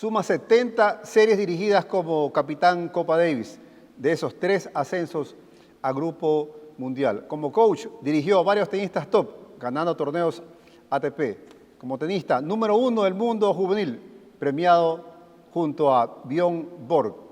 Suma 70 series dirigidas como capitán Copa Davis, de esos 3 ascensos a Grupo Mundial. Como coach, dirigió a varios tenistas top, ganando torneos ATP. Como tenista número 1 del mundo juvenil, premiado junto a Bjorn Borg.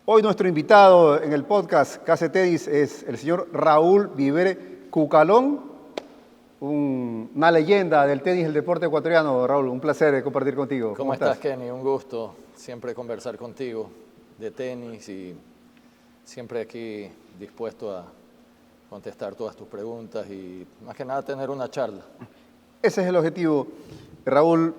Hoy nuestro invitado en el podcast Case Tenis es el señor Raúl Vivere Cucalón, una leyenda del tenis, del deporte ecuatoriano. Raúl, un placer compartir contigo. ¿Cómo estás, Kenny? Un gusto siempre conversar contigo de tenis y siempre aquí dispuesto a contestar todas tus preguntas y más que nada tener una charla. Ese es el objetivo, Raúl.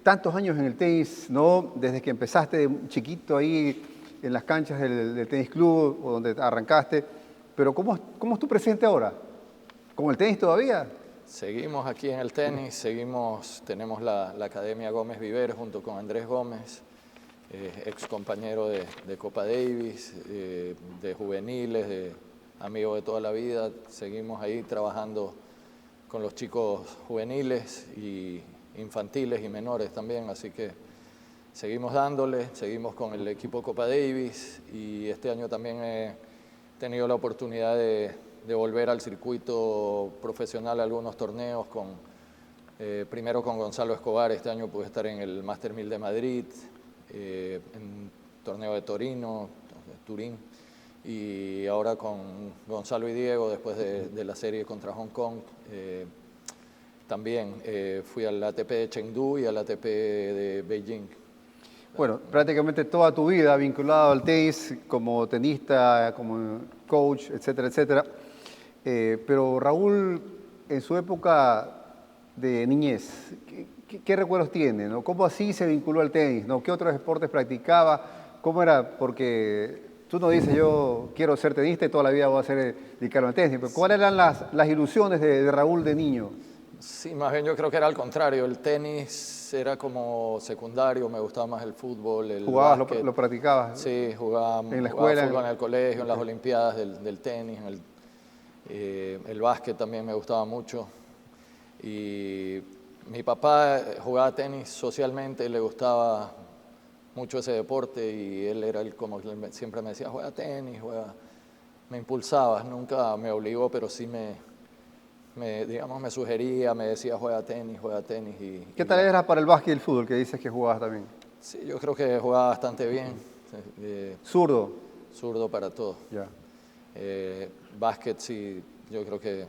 Tantos años en el tenis, ¿no? Desde que empezaste de chiquito ahí en las canchas del tenis club o donde arrancaste. Pero ¿cómo es tu presente ahora? ¿Con el tenis todavía? Seguimos aquí en el tenis, tenemos la Academia Gómez Vivere junto con Andrés Gómez, ex compañero de Copa Davis, de juveniles, amigo de toda la vida. Seguimos ahí trabajando con los chicos juveniles y infantiles y menores también, así que seguimos dándole, seguimos con el equipo Copa Davis y este año también he tenido la oportunidad de volver al circuito profesional a algunos torneos, primero con Gonzalo Escobar. Este año pude estar en el Master 1000 de Madrid, en un torneo de Turín, y ahora con Gonzalo y Diego después de la serie contra Hong Kong. También fui al ATP de Chengdu y al ATP de Beijing. Bueno, prácticamente toda tu vida vinculado al tenis, como tenista, como coach, etcétera, etcétera. Pero Raúl, en su época de niñez, ¿qué recuerdos tiene, ¿no? ¿Cómo así se vinculó al tenis, ¿no? ¿Qué otros deportes practicaba? ¿Cómo era? Porque tú no dices, yo quiero ser tenista y toda la vida voy a dedicarme al tenis. Pero ¿cuáles eran las ilusiones de Raúl de niño? Sí, más bien yo creo que era al contrario. El tenis era como secundario, me gustaba más el fútbol, el básquet. ¿Lo practicabas? Sí, jugaba en la escuela, fútbol en el colegio, en las olimpiadas del tenis, el básquet también me gustaba mucho. Y mi papá jugaba tenis socialmente, le gustaba mucho ese deporte y él era como siempre me decía, juega tenis, me impulsaba, nunca me obligó, pero sí me sugería, me decía juega tenis. ¿Qué tal eras para el básquet y el fútbol, que dices que jugabas también? Sí, yo creo que jugaba bastante bien. ¿Zurdo? Zurdo para todo. Ya. Básquet sí, yo creo que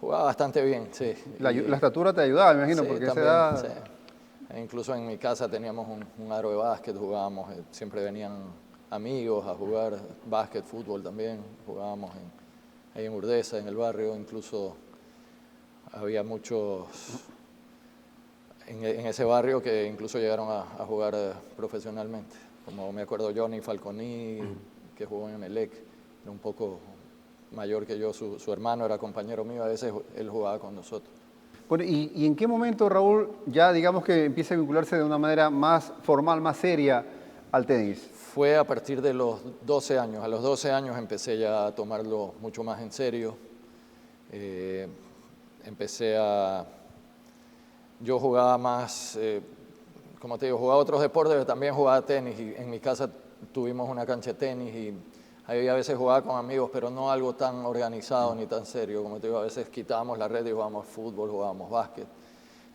jugaba bastante bien, sí. La estatura te ayudaba, me imagino, sí, porque también, esa edad... sí. Incluso en mi casa teníamos un aro de básquet, jugábamos, siempre venían amigos a jugar básquet, fútbol también, jugábamos ahí en Urdesa, en el barrio. Incluso había muchos en ese barrio que incluso llegaron a jugar profesionalmente, como me acuerdo Johnny Falconi, que jugó en Emelec, era un poco mayor que yo, su hermano era compañero mío, a veces él jugaba con nosotros. Bueno, ¿y en qué momento, Raúl, ya digamos que empieza a vincularse de una manera más formal, más seria al tenis? Fue a partir de los 12 años. A los 12 años empecé ya a tomarlo mucho más en serio. Yo jugaba más, como te digo, jugaba otros deportes, pero también jugaba tenis. Y en mi casa tuvimos una cancha de tenis y ahí a veces jugaba con amigos, pero no algo tan organizado ni tan serio. Como te digo, a veces quitábamos la red y jugábamos fútbol, jugábamos básquet.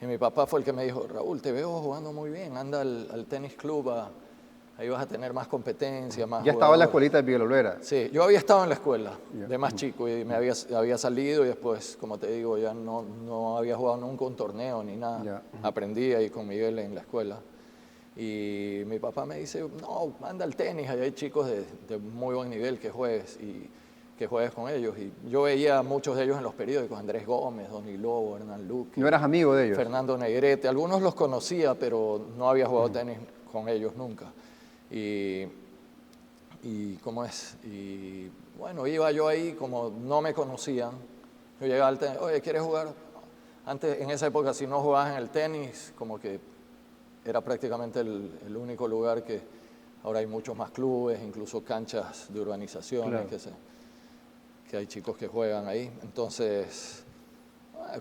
Y mi papá fue el que me dijo, Raúl, te veo jugando muy bien, anda al tenis club, ahí vas a tener más competencia, más Ya estaba en la escuelita de Miguel Olvera. Sí, yo había estado en la escuela de más chico y me había salido y después, como te digo, ya no había jugado nunca un torneo ni nada. Aprendí ahí con Miguel en la escuela. Y mi papá me dice, no, anda al tenis, ahí hay chicos de muy buen nivel que juegues con ellos. Y yo veía a muchos de ellos en los periódicos, Andrés Gómez, Donny Lobo, Hernán Luque. ¿No eras amigo de ellos? Fernando Negrete, algunos los conocía, pero no había jugado tenis con ellos nunca. Y bueno, iba yo ahí, como no me conocían, Yo llegaba al tenis, oye, ¿quieres jugar? Antes, en esa época, si no jugabas en el tenis, como que era prácticamente el único lugar que ahora hay muchos más clubes, incluso canchas de urbanizaciones, Claro. que hay chicos que juegan ahí. Entonces,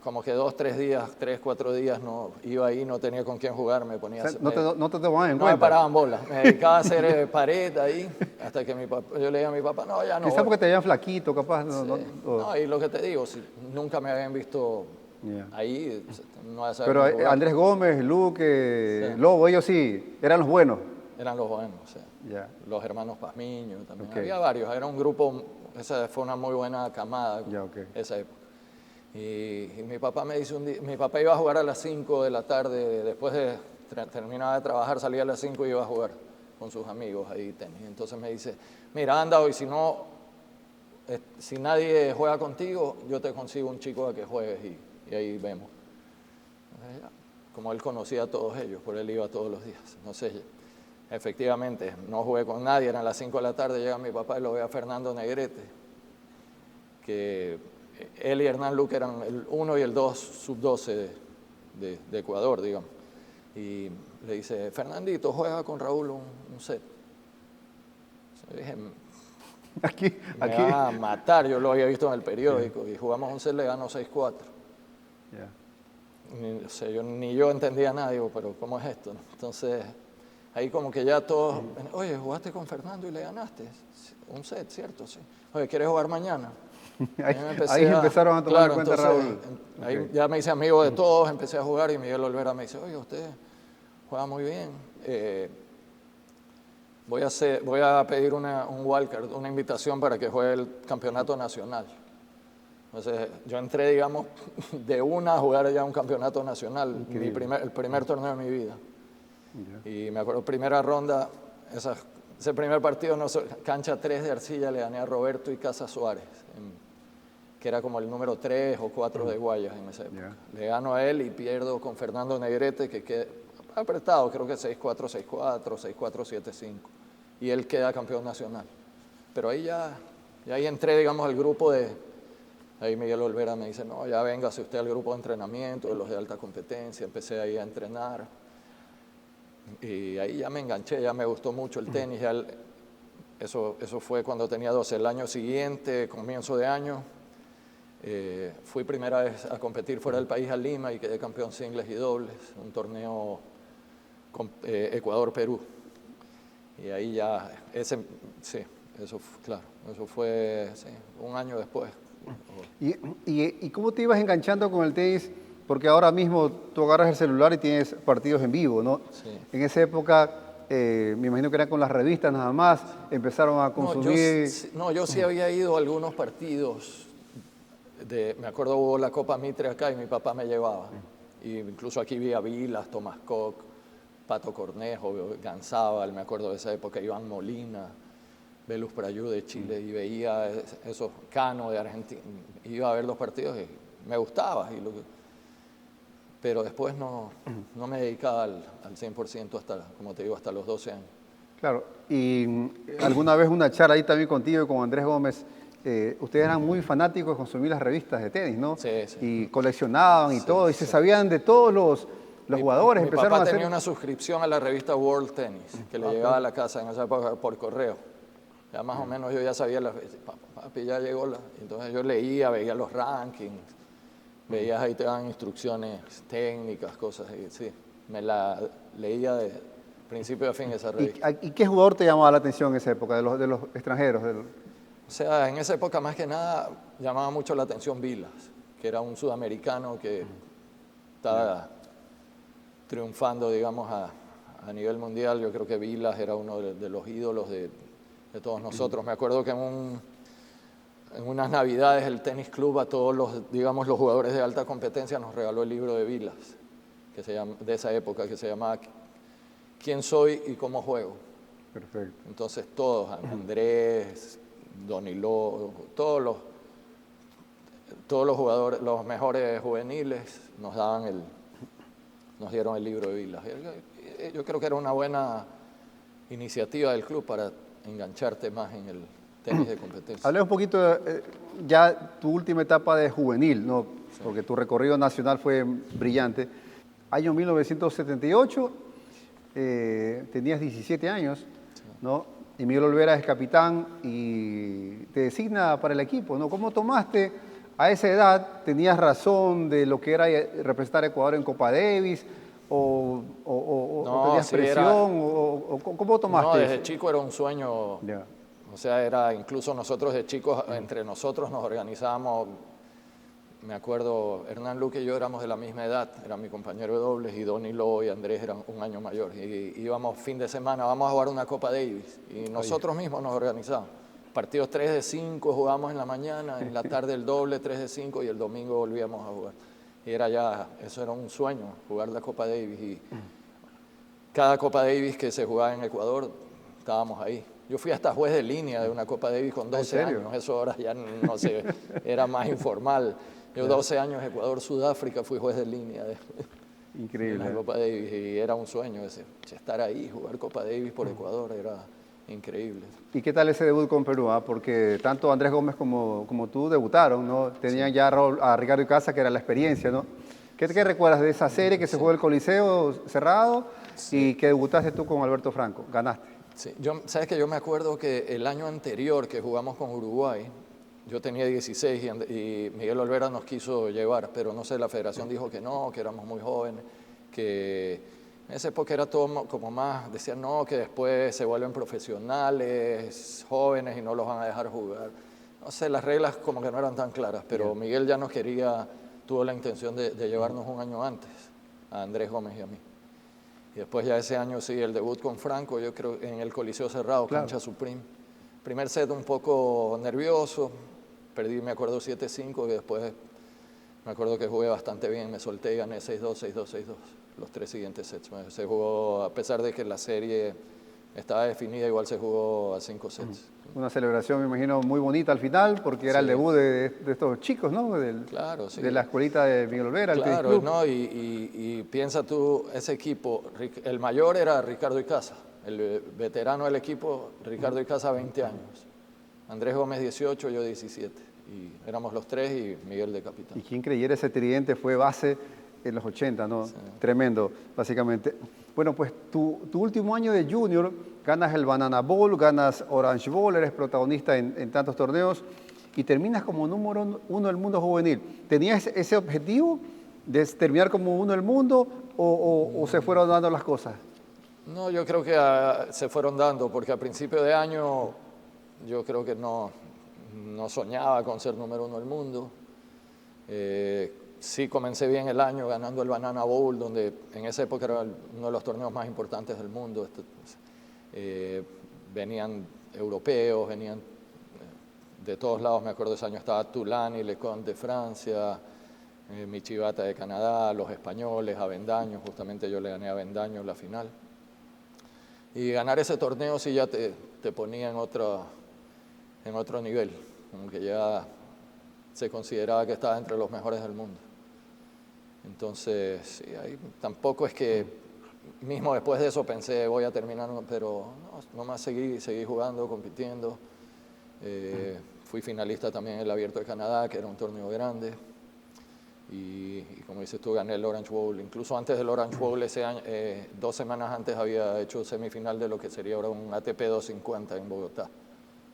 como que 2, 3 días, 3, 4 días no iba ahí, no tenía con quién jugar, me O ponía sea, no te tomaban en no me cuenta. paraban bola, me dedicaba a hacer pared ahí, hasta que yo le dije a mi papá, no, ya no Quizás voy. porque te veían flaquito, capaz. Sí. No, y lo que te digo, si nunca me habían visto Yeah. ahí, no vas a Pero saber jugar. Andrés Gómez, Luque, Sí. Lobo, ellos sí, eran los buenos. Eran los buenos, o sea, Ya. los hermanos Pazmiño también. Ok. Había varios, era un grupo, esa fue una muy buena camada, Ya, ok. esa época. Y mi papá me dice un día, mi papá iba a jugar a las 5 de la tarde, después de terminaba de trabajar, salía a las 5 y iba a jugar con sus amigos ahí tenis. Entonces me dice, mira, anda hoy, si no, si nadie juega contigo, yo te consigo un chico a que juegues y ahí vemos. Entonces, ya, como él conocía a todos ellos, por él iba todos los días. No sé, efectivamente, no jugué con nadie, eran las 5 de la tarde, llega mi papá y lo ve a Fernando Negrete, que él y Hernán Luque eran el 1 y el 2 sub-12 de Ecuador, digamos. Y le dice, Fernandito, juega con Raúl un set. Yo dije, Aquí, me aquí. van a matar, yo lo había visto en el periódico, y jugamos un set, le ganó 6-4. Ya. O sea, ni yo entendía nada, digo, pero ¿cómo es esto? Entonces, ahí como que ya todos, oye, jugaste con Fernando y le ganaste un set, ¿cierto? Sí. Oye, ¿quieres jugar mañana? Ahí empezaron a tomar en cuenta entonces, Raúl. ahí Ok. ya me hice amigo de todos, empecé a jugar y Miguel Olvera me dice, oye, usted juega muy bien, voy a pedir un wildcard, una invitación para que juegue el campeonato nacional. Entonces yo entré, digamos, de una a jugar ya un campeonato nacional, el primer torneo de mi vida. Ya. Y me acuerdo, primera ronda, ese primer partido, cancha 3 de arcilla, le gané a Roberto y Casa Suárez, que era como el número 3 o 4 de Guayas en esa época. Ya. Le gano a él y pierdo con Fernando Negrete, que queda apretado, creo que 6-4, 6-4, 6-4, 7-5. Y él queda campeón nacional. Pero ahí ahí entré, digamos, al grupo ahí Miguel Olvera me dice, no, ya véngase usted al grupo de entrenamiento de los de alta competencia. Empecé ahí a entrenar. Y ahí ya me enganché, ya me gustó mucho el tenis. Eso fue cuando tenía 12. El año siguiente, comienzo de año, fui primera vez a competir fuera del país a Lima y quedé campeón singles y dobles, un torneo con Ecuador-Perú. Y ahí ya, sí, claro, eso fue sí, un año después. ¿Y cómo te ibas enganchando con el tenis? Porque ahora mismo tú agarras el celular y tienes partidos en vivo, ¿no? Sí. En esa época, me imagino que eran con las revistas nada más, empezaron a consumir... Yo sí había ido a algunos partidos. Me acuerdo hubo la Copa Mitre acá y mi papá me llevaba. Y incluso aquí vi a Vilas, Tomás Koch, Pato Cornejo, Ganzábal, me acuerdo de esa época, Iván Molina, Velus Prayú de Chile, y veía esos Cano de Argentina. Iba a ver los partidos y me gustaba. Pero después no me dedicaba al 100% hasta, como te digo, hasta los 12 años. Claro, y alguna vez una charla ahí también contigo y con Andrés Gómez, ustedes eran muy fanáticos de consumir las revistas de tenis, ¿no? Sí, sí. Y coleccionaban y Sí, todo, y sí. se sabían de todos los jugadores, Mi empezaron papá a hacer... tenía una suscripción a la revista World Tennis, que le llegaba a la casa en esa época por correo. Ya más o menos yo ya sabía, papi ya llegó, entonces yo leía, veía los rankings, veías ahí te dan instrucciones técnicas, cosas, y sí, me la leía de principio a fin esa revista. ¿Y qué jugador te llamaba la atención en esa época, de los extranjeros? O sea, en esa época más que nada llamaba mucho la atención Vilas, que era un sudamericano que estaba triunfando, digamos, a nivel mundial. Yo creo que Vilas era uno de los ídolos de todos nosotros. Me acuerdo que en unas navidades el tenis club a todos los, digamos, los jugadores de alta competencia nos regaló el libro de Vilas, de esa época, que se llamaba ¿Quién soy y cómo juego? Perfecto. Entonces todos, Andrés, Doniló, todos los jugadores, los mejores juveniles nos dieron el libro de Vilas. Yo creo que era una buena iniciativa del club para engancharte más tenis de competencia. Hablemos un poquito de ya tu última etapa de juvenil, ¿no? Sí. Porque tu recorrido nacional fue brillante. Año 1978, tenías 17 años, sí, ¿no? Y Miguel Olvera es capitán y te designa para el equipo, ¿no? ¿Cómo tomaste a esa edad? ¿Tenías razón de lo que era representar a Ecuador en Copa Davis? ¿O tenías sí, presión? ¿Cómo tomaste No, desde eso? chico era un sueño. Yeah. O sea, era incluso nosotros de chicos, entre nosotros nos organizábamos. Me acuerdo, Hernán Luque y yo éramos de la misma edad, era mi compañero de dobles, y Donny Lowe y Andrés eran un año mayor. Y íbamos fin de semana, vamos a jugar una Copa Davis. Y nosotros mismos nos organizábamos. Partidos 3 de 5, jugábamos en la mañana, en la tarde el doble 3 de 5 y el domingo volvíamos a jugar. Y era ya, eso era un sueño, jugar la Copa Davis. Y cada Copa Davis que se jugaba en Ecuador, estábamos ahí. Yo fui hasta juez de línea de una Copa Davis con 12 años, eso ahora ya no sé, era más informal. Yo 12 años, Ecuador, Sudáfrica, fui juez de línea increíble, de la Copa Davis y era un sueño ese, estar ahí, jugar Copa Davis por Ecuador, era increíble. ¿Y qué tal ese debut con Perú? Porque tanto Andrés Gómez como tú debutaron, ¿no? Tenían sí, ya a Ricardo Icaza, que era la experiencia, ¿no? ¿Qué recuerdas de esa serie que se jugó en el Coliseo cerrado y que debutaste tú con Alberto Franco? Ganaste. Sí, sabes que yo me acuerdo que el año anterior que jugamos con Uruguay, yo tenía 16 y Miguel Olvera nos quiso llevar, pero no sé, la federación dijo que no, que éramos muy jóvenes, que en esa época era todo como más, decían no, que después se vuelven profesionales, jóvenes y no los van a dejar jugar. No sé, las reglas como que no eran tan claras, pero Miguel ya nos quería, tuvo la intención de llevarnos un año antes, a Andrés Gómez y a mí. Y después ya ese año sí, el debut con Franco, yo creo en el Coliseo cerrado, claro, cancha Supreme. Primer set un poco nervioso, perdí, me acuerdo, 7-5, que después me acuerdo que jugué bastante bien, me solté y gané 6-2, 6-2, 6-2, los 3 siguientes sets. Se jugó, a pesar de que la serie estaba definida, igual se jugó a 5 sets. Una celebración, me imagino, muy bonita al final, porque era sí, el debut de estos chicos, ¿no? Claro, sí. De la escuelita de Miguel Olvera, claro, el club. ¿no? Y piensa tú, ese equipo, el mayor era Ricardo Icaza, el veterano del equipo, Ricardo Icaza, 20 años. Andrés Gómez, 18, yo 17. Y éramos los 3 y Miguel de capitán. Y quien creyera ese tridente fue base en los 80, ¿no? Sí. Tremendo, básicamente. Bueno, pues tu último año de junior, ganas el Banana Bowl, ganas Orange Bowl, eres protagonista en tantos torneos y terminas como número 1 del mundo juvenil. ¿Tenías ese objetivo de terminar como 1 del mundo o se fueron dando las cosas? No, yo creo que se fueron dando, porque a principio de año yo creo que no soñaba con ser número 1 del mundo. Sí comencé bien el año ganando el Banana Bowl, donde en esa época era uno de los torneos más importantes del mundo. Venían europeos, venían de todos lados. Me acuerdo ese año estaba Tulane, Leconte de Francia, Michibata de Canadá, los españoles, Avendaño. Justamente yo le gané a Avendaño en la final. Y ganar ese torneo sí ya te ponía en otro nivel, como que ya se consideraba que estaba entre los mejores del mundo. Entonces, sí, ahí tampoco es que, mismo después de eso pensé voy a terminar, pero no, nomás seguí jugando, compitiendo. Fui finalista también en el Abierto de Canadá, que era un torneo grande. Y como dices tú, gané el Orange Bowl. Incluso antes del Orange Bowl, ese año, 2 semanas antes había hecho semifinal de lo que sería ahora un ATP 250 en Bogotá,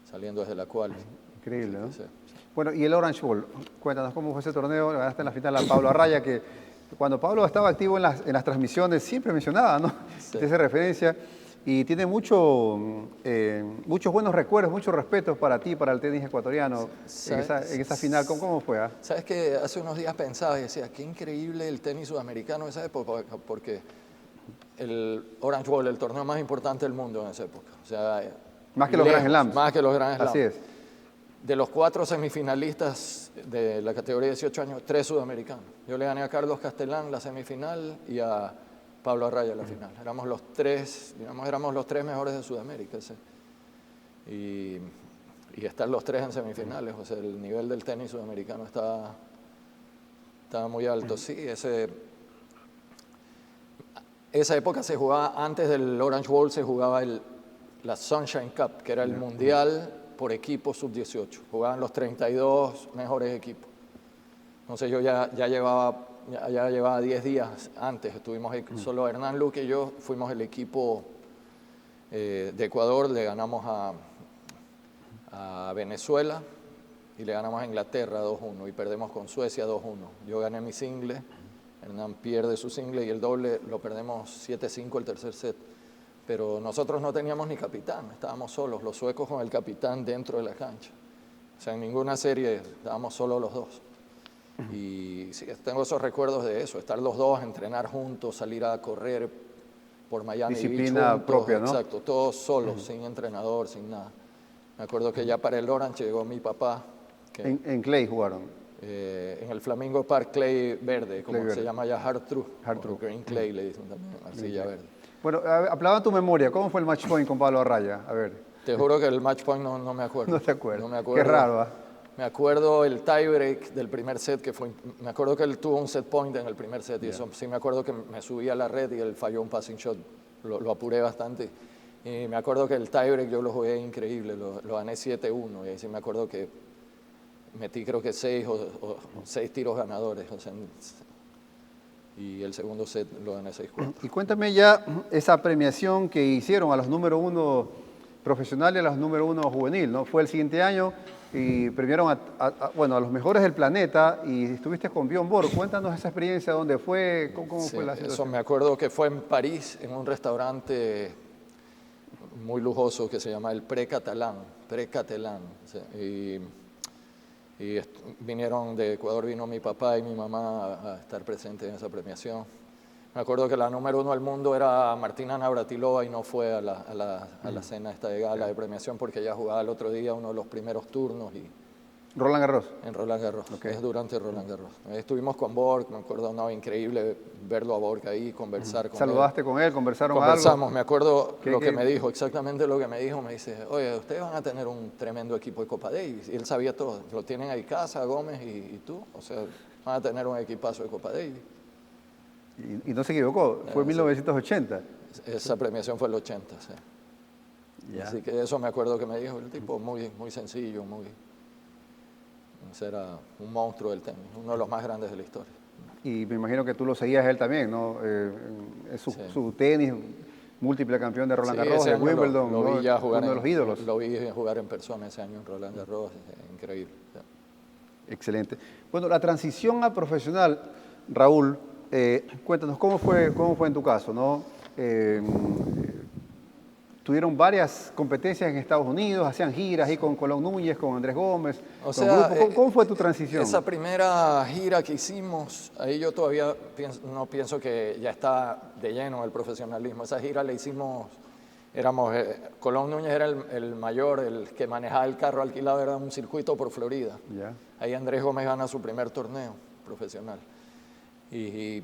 saliendo desde la cual. Increíble, ¿no? Sí. Bueno, y el Orange Bowl, cuéntanos cómo fue ese torneo. Ganaste en la final a Pablo Arraya, que cuando Pablo estaba activo en las transmisiones siempre mencionaba, ¿no? Sí. Te hace referencia. Y tiene muchos buenos recuerdos, muchos respetos para ti, para el tenis ecuatoriano, en esa final. ¿Cómo fue? Sabes que hace unos días pensaba y decía, qué increíble el tenis sudamericano en esa época, porque el Orange Bowl, el torneo más importante del mundo en esa época. O sea, más que los Grand Slams. Más que los Grand Slams. Así es. De los 4 semifinalistas de la categoría de 18 años, 3 sudamericanos. Yo le gané a Carlos Castelán la semifinal y a Pablo Arraya la final. Éramos los 3, digamos, éramos los 3 mejores de Sudamérica. ¿Sí? Y estar los 3 en semifinales, o sea, el nivel del tenis sudamericano estaba muy alto. Sí, esa época se jugaba, antes del Orange Bowl se jugaba la Sunshine Cup, que era el mundial por equipo sub-18. Jugaban los 32 mejores equipos. Entonces yo ya llevaba 10 días antes. Estuvimos ahí, solo Hernán Luque y yo fuimos el equipo de Ecuador. Le ganamos a Venezuela y le ganamos a Inglaterra 2-1 y perdemos con Suecia 2-1. Yo gané mi single, Hernán pierde su single y el doble lo perdemos 7-5 el tercer set. Pero nosotros no teníamos ni capitán, estábamos solos, los suecos con el capitán dentro de la cancha. O sea, en ninguna serie estábamos solos los dos. Y sí, tengo esos recuerdos de eso, estar los dos, entrenar juntos, salir a correr por Miami Beach. Disciplina propia, ¿no? Exacto, todos solos, sin entrenador, sin nada. Me acuerdo que ya para el Orange llegó mi papá. En Clay jugaron. En el Flamingo Park Clay verde, como Clay verde. se llama ya Hard True. Hard True. Green Clay le dicen también, arcilla verde. Bueno, aplaudan tu memoria. ¿Cómo fue el match point con Pablo Arraya? A ver. Te juro que el match point no me acuerdo. No te acuerdas. No me acuerdo. Qué raro, ¿ah? Me acuerdo el tiebreak del primer set, me acuerdo que él tuvo un set point en el primer set, y eso sí me acuerdo que me subí a la red y él falló un passing shot, lo apuré bastante. Y me acuerdo que el tiebreak yo lo jugué increíble, lo gané 7-1, y ahí sí me acuerdo que metí creo que 6 tiros ganadores, o sea, y el segundo set lo gané 6-4. Y cuéntame ya esa premiación que hicieron a los número 1 profesionales y a los número 1 juvenil, ¿no? Fue el siguiente año y premiaron a los mejores del planeta y estuviste con Bjorn Borg. Cuéntanos esa experiencia, dónde fue, cómo Sí, fue la situación. eso me acuerdo que fue en París, en un restaurante muy lujoso que se llama el Pré-Catalan. Sí, vinieron de Ecuador, vino mi papá y mi mamá a estar presentes en esa premiación. Me acuerdo que la número 1 del mundo era Martina Navratilova y no fue a la cena esta de gala de premiación porque ella jugaba el otro día uno de los primeros turnos Roland Garros. En Roland Garros, Okay. es durante Roland Garros. Estuvimos con Borg, me acuerdo, no, increíble verlo a Borg ahí, conversar con ¿Saludaste él. con él? ¿Conversaron Conversamos, algo? me acuerdo lo ¿Qué? que me dijo, exactamente lo que me dijo. Me dice, oye, ustedes van a tener un tremendo equipo de Copa Davis. Y él sabía todo, lo tienen ahí Casa, Gómez y tú. O sea, van a tener un equipazo de Copa Davis. Y no se equivocó, fue en 1980. Esa premiación fue el 80, sí. Ya. Así que eso me acuerdo que me dijo, el tipo muy sencillo, era un monstruo del tenis, uno de los más grandes de la historia. Y me imagino que tú lo seguías a él también, ¿no? Es su tenis, múltiple campeón de Roland Sí, Garros, ese de año Wimbledon, lo vi ya jugar uno de los ídolos. Lo vi jugar en persona ese año en Roland Garros, increíble. Excelente. Bueno, la transición a profesional, Raúl, cuéntanos, ¿cómo fue en tu caso, no? Tuvieron varias competencias en Estados Unidos, hacían giras ahí con Colón Núñez, con Andrés Gómez, O sea, grupo. ¿Cómo fue tu transición? Esa primera gira que hicimos, ahí yo todavía no pienso que ya está de lleno el profesionalismo. Esa gira la hicimos, Colón Núñez era el mayor, el que manejaba el carro alquilado, era un circuito por Florida. Ya. Ahí Andrés Gómez gana su primer torneo profesional. Y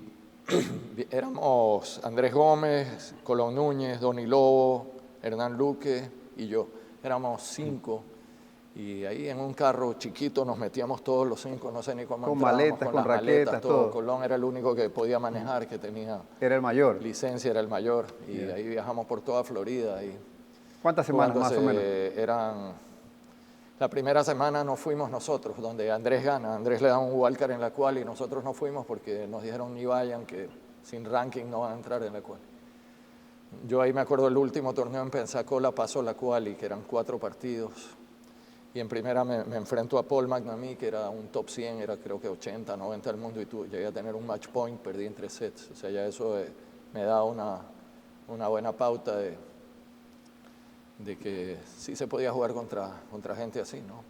éramos Andrés Gómez, Colón Núñez, Donny Lobo, Hernán Luque y yo. Éramos 5 y ahí en un carro chiquito nos metíamos todos los 5, no sé ni cómo Con entrábamos, maletas, con las raquetas, todo. Colón era el único que podía manejar, que tenía Era el mayor. licencia, era el mayor. Y ahí viajamos por toda Florida. Y ¿Cuántas semanas más o menos? La primera semana no fuimos nosotros, donde Andrés gana. Andrés le da un wildcard en la quali y nosotros no fuimos porque nos dijeron ni vayan, que sin ranking no van a entrar en la quali. Yo ahí me acuerdo el último torneo en Pensacola pasó la quali, que eran 4 partidos. Y en primera me enfrento a Paul McNamee, que era un top 100, era creo que 80, 90 del mundo, y llegué a tener un match point, perdí en 3 sets. O sea, ya eso me da una buena pauta de que sí se podía jugar contra gente así, ¿no?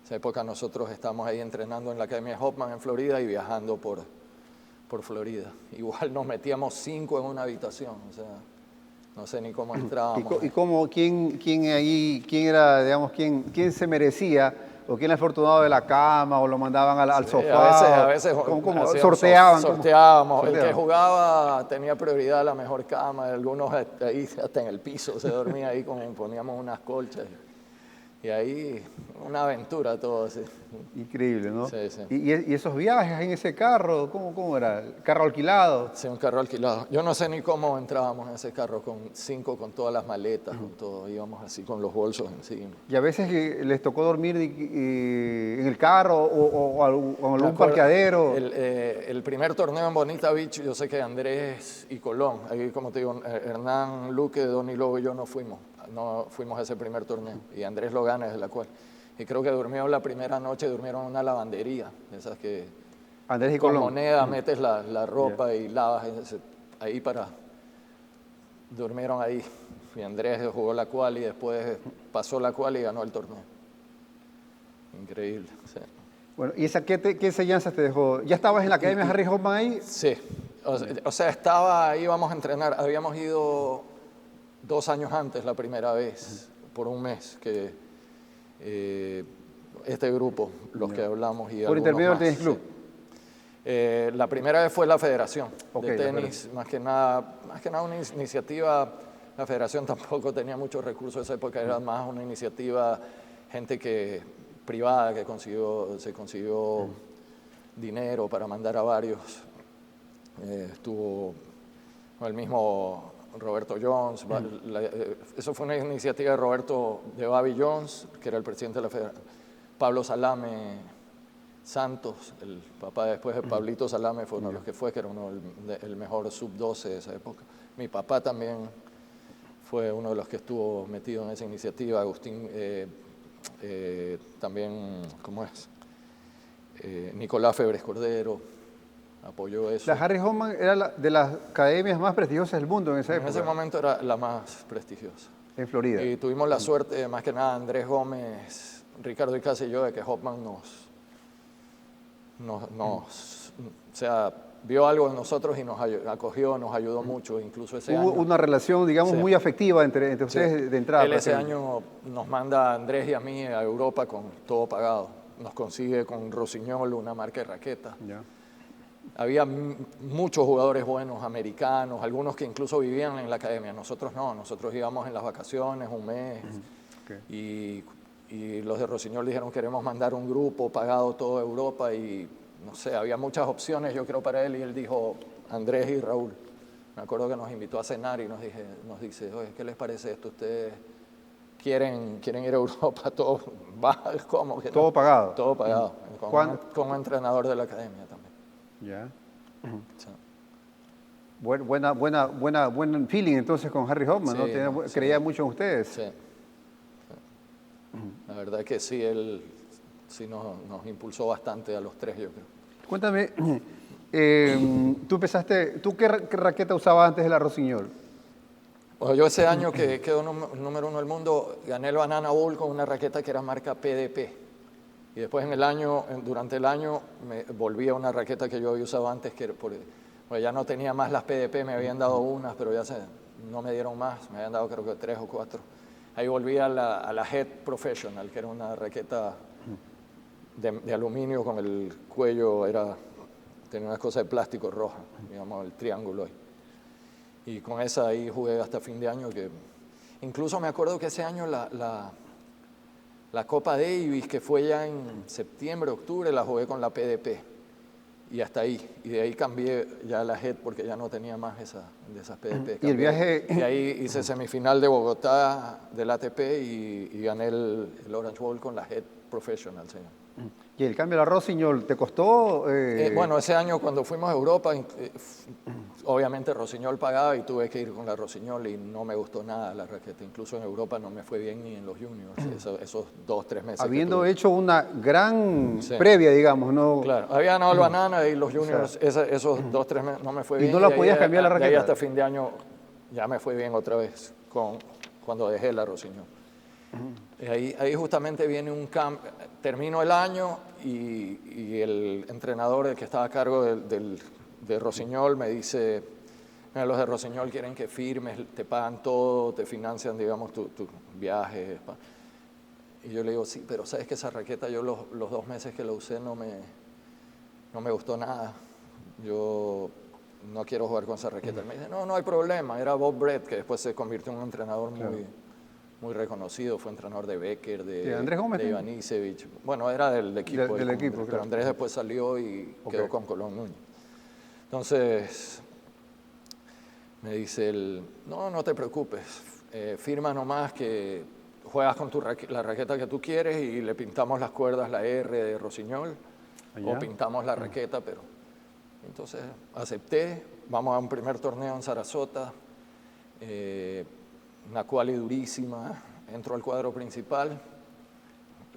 En esa época nosotros estábamos ahí entrenando en la Academia Hoffman en Florida y viajando por Florida. Igual nos metíamos 5 en una habitación, o sea, no sé ni cómo entrábamos. ¿Y quién era, digamos, quién se merecía, o quién era afortunado de la cama, o lo mandaban al sofá? A veces ¿Cómo sorteaban? Sorteábamos. El que jugaba tenía prioridad a la mejor cama, algunos ahí hasta en el piso se dormía ahí, poníamos unas colchas. Y ahí una aventura todo así. Increíble, ¿no? Sí, sí. Y esos viajes en ese carro, ¿cómo era? ¿Carro alquilado? Sí, un carro alquilado. Yo no sé ni cómo entrábamos en ese carro con con todas las maletas, con todo. Íbamos así con los bolsos encima. Y a veces les tocó dormir en el carro o Me algún acuerdo, parqueadero. el primer torneo en Bonita Beach, yo sé que Andrés y Colón, ahí como te digo, Hernán, Luque, Don y Lobo y yo no fuimos a ese primer torneo. Y Andrés lo gana desde la cual. Y creo que durmieron la primera noche, durmieron en una lavandería, esas que Andrés y con Colón. moneda metes la ropa y lavas ahí para... Durmieron ahí. Y Andrés jugó la cual y después pasó la cual y ganó el torneo. Increíble, sí. Bueno, ¿y qué enseñanzas te dejó? ¿Ya estabas en la Academia Harry Hoffman ahí? Sí, o sea, íbamos a entrenar, habíamos ido 2 años antes la primera vez, por un mes, que este grupo, los que hablamos y Por algunos intermedio del más, Tenis Club. sí. La primera vez fue la federación Ok, de la tenis, más que nada una iniciativa, la federación tampoco tenía muchos recursos en esa época, era más una iniciativa, gente privada que se consiguió dinero para mandar a varios. Estuvo el mismo Roberto Jones, eso fue una iniciativa de Roberto de Bobby Jones, que era el presidente de la federación, Pablo Salame Santos, el papá después de Pablito Salame fue uno de los que fue, que era el mejor sub-12 de esa época. Mi papá también fue uno de los que estuvo metido en esa iniciativa, Agustín, también, ¿cómo es? Nicolás Febres Cordero apoyó eso. La Harry Hoffman era de las academias más prestigiosas del mundo en esa época. En ese momento era la más prestigiosa. En Florida. Y tuvimos la suerte, más que nada, Andrés Gómez, Ricardo Icaza y yo, de que Hoffman o sea, vio algo en nosotros y nos acogió, nos ayudó mucho, incluso ese Hubo año. una relación, digamos, Sí. muy afectiva entre ustedes Sí. de entrada. Él ese prácticamente. año nos manda a Andrés y a mí a Europa con todo pagado. Nos consigue con Rossignol una marca de raqueta. Ya. Había muchos jugadores buenos, americanos, algunos que incluso vivían en la academia. Nosotros no, nosotros íbamos en las vacaciones, un mes. Okay. Y los de Rossignol dijeron, queremos mandar un grupo pagado toda Europa. Y no sé, había muchas opciones, yo creo, para él. Y él dijo, Andrés y Raúl. Me acuerdo que nos invitó a cenar y nos dice, oye, ¿qué les parece esto? ¿Ustedes quieren ir a Europa? ¿Todo ¿cómo? Todo pagado. Todo pagado. Con un entrenador de la academia también. Ya. Sí. Buen feeling entonces con Harry Hoffman, ¿no? Sí. Creía mucho en ustedes. Sí. La verdad que sí, él sí nos impulsó bastante a los tres, yo creo. Cuéntame, ¿tú qué raqueta usabas antes de la Rossignol? Bueno, yo ese año que quedó número 1 del mundo, gané el Banana Bowl con una raqueta que era marca PDP. Y después durante el año, me volví a una raqueta que yo había usado antes, pues ya no tenía más las PDP, me habían dado unas, pero no me dieron más, me habían dado creo que 3 o 4. Ahí volví a la Head Professional, que era una raqueta de aluminio con el cuello, tenía una cosa de plástico roja, digamos, el triángulo ahí. Y con esa ahí jugué hasta fin de año, que incluso me acuerdo que ese año la Copa Davis, que fue ya en septiembre, octubre, la jugué con la PDP. Y hasta ahí. Y de ahí cambié ya a la Head porque ya no tenía más de esas PDP. Y el viaje... Y ahí hice semifinal de Bogotá del ATP y gané el Orange Bowl con la Head Professional, señor. ¿Y el cambio a la Rossignol te costó? Bueno, ese año cuando fuimos a Europa, obviamente Rossignol pagaba y tuve que ir con la Rossignol y no me gustó nada la raqueta. Incluso en Europa no me fue bien ni en los juniors, esos 2 o 3 meses. Habiendo hecho una gran previa, digamos, ¿no? Claro, había ganado el Banana y los juniors, esos 2 o 3 meses no me fue bien. ¿Y no la podías cambiar la raqueta? De ahí hasta fin de año ya me fue bien otra vez cuando dejé la Rossignol. Ahí justamente viene un cambio, termino el año y el entrenador, el que estaba a cargo de Rossignol, me dice, mira, los de Rossignol quieren que firmes, te pagan todo, te financian, digamos, tu viaje. Y yo le digo, sí, pero sabes que esa raqueta yo los 2 meses que la usé no me gustó nada. Yo no quiero jugar con esa raqueta. Él me dice, no hay problema. Era Bob Brett, que después se convirtió en un entrenador muy reconocido, fue entrenador de Becker, ¿De Andrés Gómez? de Ivanisevic. Bueno, era del equipo. Del equipo, pero claro. Andrés después salió y quedó con Colón Núñez. Entonces, me dice él, no te preocupes, firma nomás que juegas con la raqueta que tú quieres y le pintamos las cuerdas, la R de Rossignol, o pintamos la raqueta, pero... Entonces acepté, vamos a un primer torneo en Sarasota, una quali durísima, entro al cuadro principal,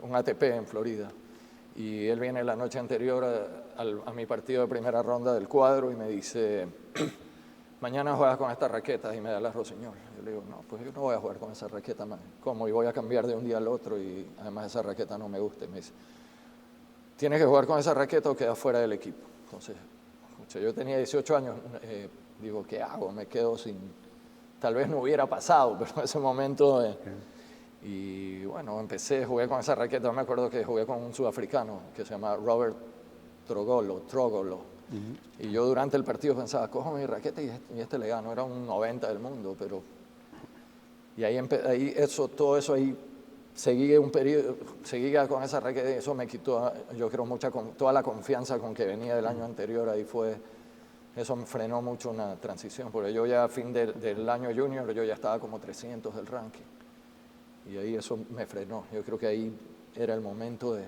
un ATP en Florida, y él viene la noche anterior a mi partido de primera ronda del cuadro y me dice, mañana juegas con esta raqueta y me da la Rossignol. Yo le digo, no, pues yo no voy a jugar con esa raqueta, man. ¿Cómo? Y voy a cambiar de un día al otro y además esa raqueta no me gusta. Y me dice, tienes que jugar con esa raqueta o quedas fuera del equipo. Entonces, yo tenía 18 años, digo, ¿qué hago? Me quedo sin... Tal vez no hubiera pasado, pero en ese momento... Y bueno, jugué con esa raqueta. Me acuerdo que jugué con un sudafricano que se llama Robert Trogolo. Y yo durante el partido pensaba, cojo mi raqueta y este le gano. Era un 90 del mundo, pero... Y ahí todo eso ahí... Seguí un periodo, seguía con esa raqueta y eso me quitó, yo creo, toda la confianza con que venía del año anterior. Eso me frenó mucho una transición, porque yo ya a fin del año junior, yo ya estaba como 300 del ranking. Y ahí eso me frenó. Yo creo que ahí era el momento de...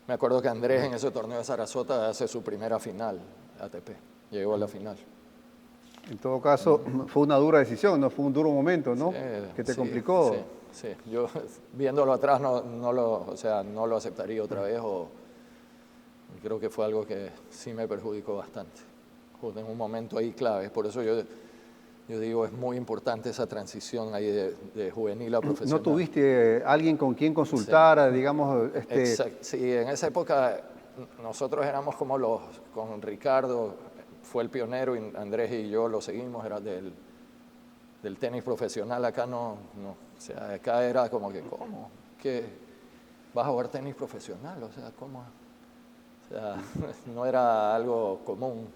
Me acuerdo que Andrés en ese torneo de Sarasota hace su primera final, ATP, llegó a la final. En todo caso, fue una dura decisión, no fue un duro momento, ¿no? Sí, que te complicó. Sí, yo viéndolo atrás no lo aceptaría otra vez, creo que fue algo que sí me perjudicó bastante, en un momento ahí clave. Por eso yo digo, es muy importante esa transición ahí de juvenil a profesional. ¿No tuviste alguien con quien consultar, digamos? Exacto. Sí, en esa época nosotros éramos como con Ricardo, fue el pionero, y Andrés y yo lo seguimos, era del tenis profesional. Acá no, o sea, acá era como que, ¿cómo? ¿Qué? ¿Vas a jugar tenis profesional? O sea, ¿cómo? O sea, no era algo común.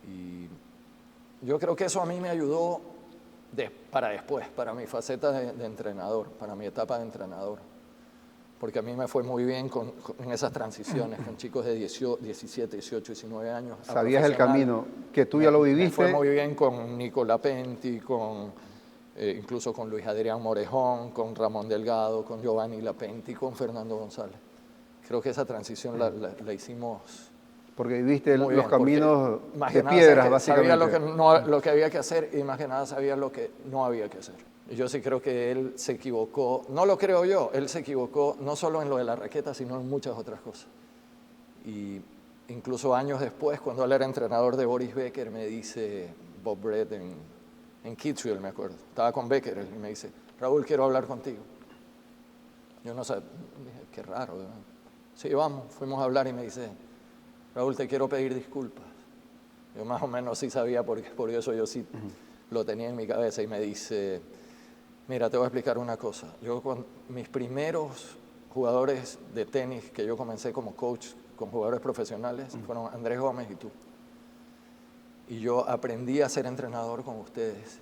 Y yo creo que eso a mí me ayudó para después, para mi faceta de entrenador, para mi etapa de entrenador. Porque a mí me fue muy bien en esas transiciones, con chicos de 17, 18, 19 años. Sabías el camino, que tú ya lo viviste. Me fue muy bien con Nicola Penti, incluso con Luis Adrián Morejón, con Ramón Delgado, con Giovanni Lapenti, con Fernando González. Creo que esa transición la hicimos... Porque viviste muy los bien, caminos de piedras, básicamente. Sabía lo que había que hacer y más que nada sabía lo que no había que hacer. Y yo sí creo que él se equivocó, no lo creo yo, él se equivocó no solo en lo de la raqueta, sino en muchas otras cosas. Y incluso años después, cuando él era entrenador de Boris Becker, me dice Bob Brett en Kitzbühel, me acuerdo. Estaba con Becker y me dice, Raúl, quiero hablar contigo. Yo no sé, dije, qué raro, ¿verdad? Sí, vamos, fuimos a hablar y me dice, Raúl, te quiero pedir disculpas. Yo más o menos sí sabía, porque por eso yo sí lo tenía en mi cabeza, y me dice, mira, te voy a explicar una cosa. Mis primeros jugadores de tenis que yo comencé como coach con jugadores profesionales fueron Andrés Gómez y tú. Y yo aprendí a ser entrenador con ustedes,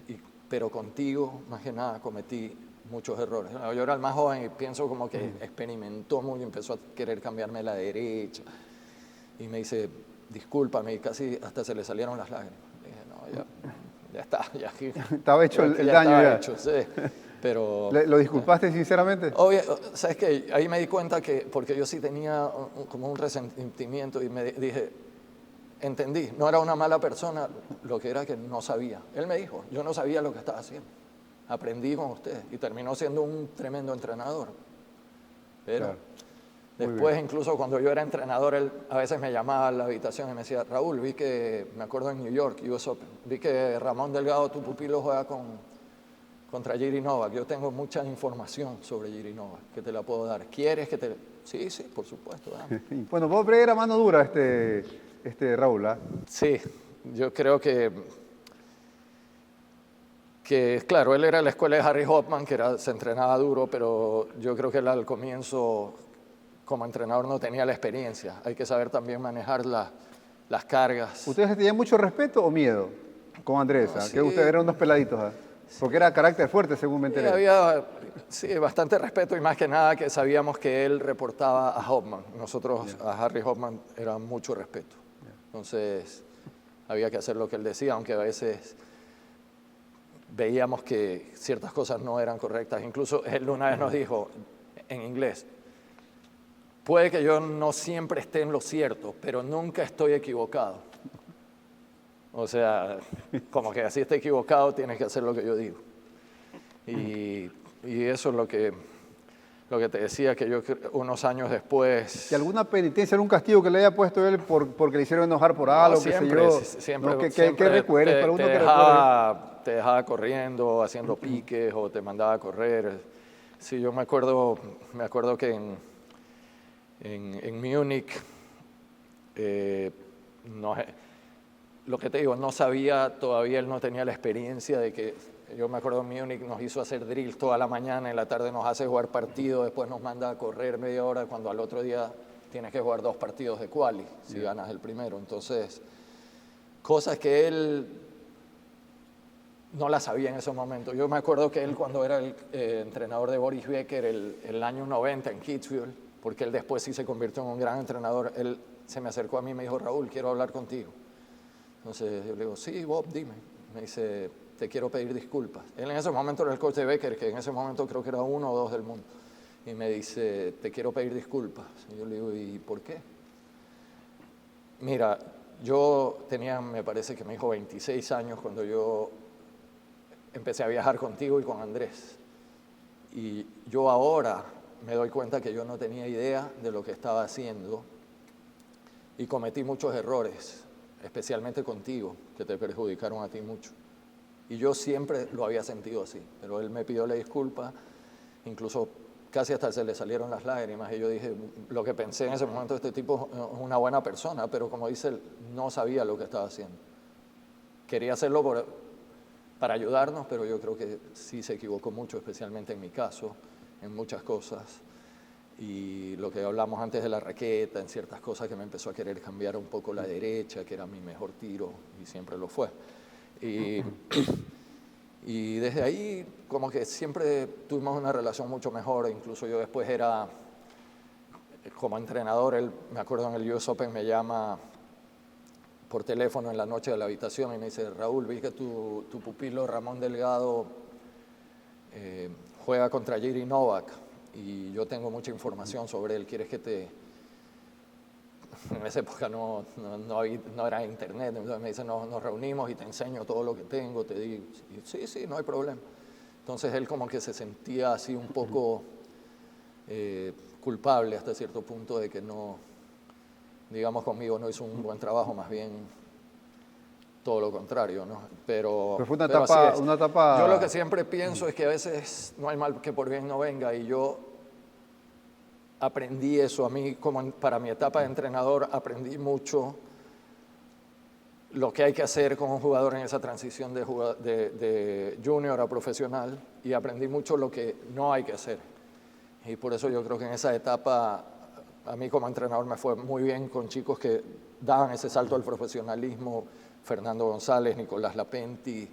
pero contigo, más que nada, cometí muchos errores. Yo era el más joven y pienso como que experimentó mucho, empezó a querer cambiarme la derecha. Y me dice, discúlpame, y casi hasta se le salieron las lágrimas. Y dije, no, ya está. Estaba hecho el daño ya. Hecho, sí, pero... ¿Lo disculpaste sinceramente? Obvio, ¿sabes qué? Ahí me di cuenta que, porque yo sí tenía como un resentimiento, y me dije, entendí, no era una mala persona, lo que era que no sabía. Él me dijo, yo no sabía lo que estaba haciendo. Aprendí con ustedes y terminó siendo un tremendo entrenador. Pero... Claro. Después, incluso cuando yo era entrenador, él a veces me llamaba a la habitación y me decía, Raúl, me acuerdo en New York, US Open, vi que Ramón Delgado, tu pupilo, juega contra Jiří Novák. Yo tengo mucha información sobre Jiří Novák que te la puedo dar. ¿Quieres que te...? Sí, por supuesto. Bueno, Bob Brett era mano dura Raúl, ¿ah? Sí, yo creo que claro, él era la escuela de Harry Hopman, se entrenaba duro, pero yo creo que él al comienzo... como entrenador no tenía la experiencia. Hay que saber también manejar las cargas. ¿Ustedes tenían mucho respeto o miedo con Andrés? No, sí. Que ustedes eran unos peladitos. Porque era carácter fuerte, según me Sí, enteré. había bastante respeto y más que nada que sabíamos que él reportaba a Hoffman. Nosotros a Harry Hoffman era mucho respeto. Entonces había que hacer lo que él decía, aunque a veces veíamos que ciertas cosas no eran correctas. Incluso él una vez nos dijo en inglés, puede que yo no siempre esté en lo cierto, pero nunca estoy equivocado. O sea, como que así esté equivocado, tienes que hacer lo que yo digo. Y eso es lo que te decía, que yo unos años después... ¿Y alguna penitencia, algún castigo que le haya puesto él porque le hicieron enojar por algo, siempre, qué sé yo? siempre, ¿No? siempre ¿Qué recuerdes para uno que recuerde? te dejaba corriendo, haciendo piques o te mandaba a correr. Sí, yo me acuerdo que en Múnich, lo que te digo, no sabía, todavía él no tenía la experiencia de que, yo me acuerdo en Múnich nos hizo hacer drills toda la mañana, en la tarde nos hace jugar partido, después nos manda a correr media hora, cuando al otro día tienes que jugar 2 partidos de quali, si ganas el primero. Entonces, cosas que él no las sabía en ese momento. Yo me acuerdo que él cuando era el entrenador de Boris Becker el año 90 en Kitzbühel, porque él después sí se convirtió en un gran entrenador, él se me acercó a mí y me dijo, Raúl, quiero hablar contigo. Entonces yo le digo, sí, Bob, dime. Me dice, te quiero pedir disculpas. Él en ese momento era el coach de Becker, que en ese momento creo que era 1 o 2 del mundo. Y me dice, te quiero pedir disculpas. Y yo le digo, ¿y por qué? Mira, yo tenía, me parece que me dijo 26 años cuando yo empecé a viajar contigo y con Andrés. Y yo ahora me doy cuenta que yo no tenía idea de lo que estaba haciendo y cometí muchos errores, especialmente contigo, que te perjudicaron a ti mucho. Y yo siempre lo había sentido así, pero él me pidió la disculpa, incluso casi hasta se le salieron las lágrimas, y yo dije, lo que pensé en ese momento, este tipo es una buena persona, pero como dice él, no sabía lo que estaba haciendo. Quería hacerlo para ayudarnos, pero yo creo que sí se equivocó mucho, especialmente en mi caso, en muchas cosas. Y lo que hablamos antes de la raqueta, en ciertas cosas que me empezó a querer cambiar un poco la derecha, que era mi mejor tiro, y siempre lo fue. Y desde ahí como que siempre tuvimos una relación mucho mejor, incluso yo después era, como entrenador, él, me acuerdo en el US Open me llama por teléfono en la noche de la habitación y me dice, Raúl, vi que tu pupilo Ramón Delgado juega contra Jiří Novák y yo tengo mucha información sobre él, ¿quieres que te...? En esa época no era internet, entonces me dice, nos reunimos y te enseño todo lo que tengo, te digo, y, sí, no hay problema. Entonces él como que se sentía así un poco culpable hasta cierto punto de que no, digamos conmigo no hizo un buen trabajo, más bien todo lo contrario, ¿no? Pero fue pero así es. una etapa... Yo lo que siempre pienso es que a veces no hay mal que por bien no venga, y yo aprendí eso. A mí, como para mi etapa de entrenador, aprendí mucho lo que hay que hacer con un jugador en esa transición de junior a profesional, y aprendí mucho lo que no hay que hacer. Y por eso yo creo que en esa etapa, a mí como entrenador me fue muy bien con chicos que daban ese salto al profesionalismo, Fernando González, Nicolás Lapenti,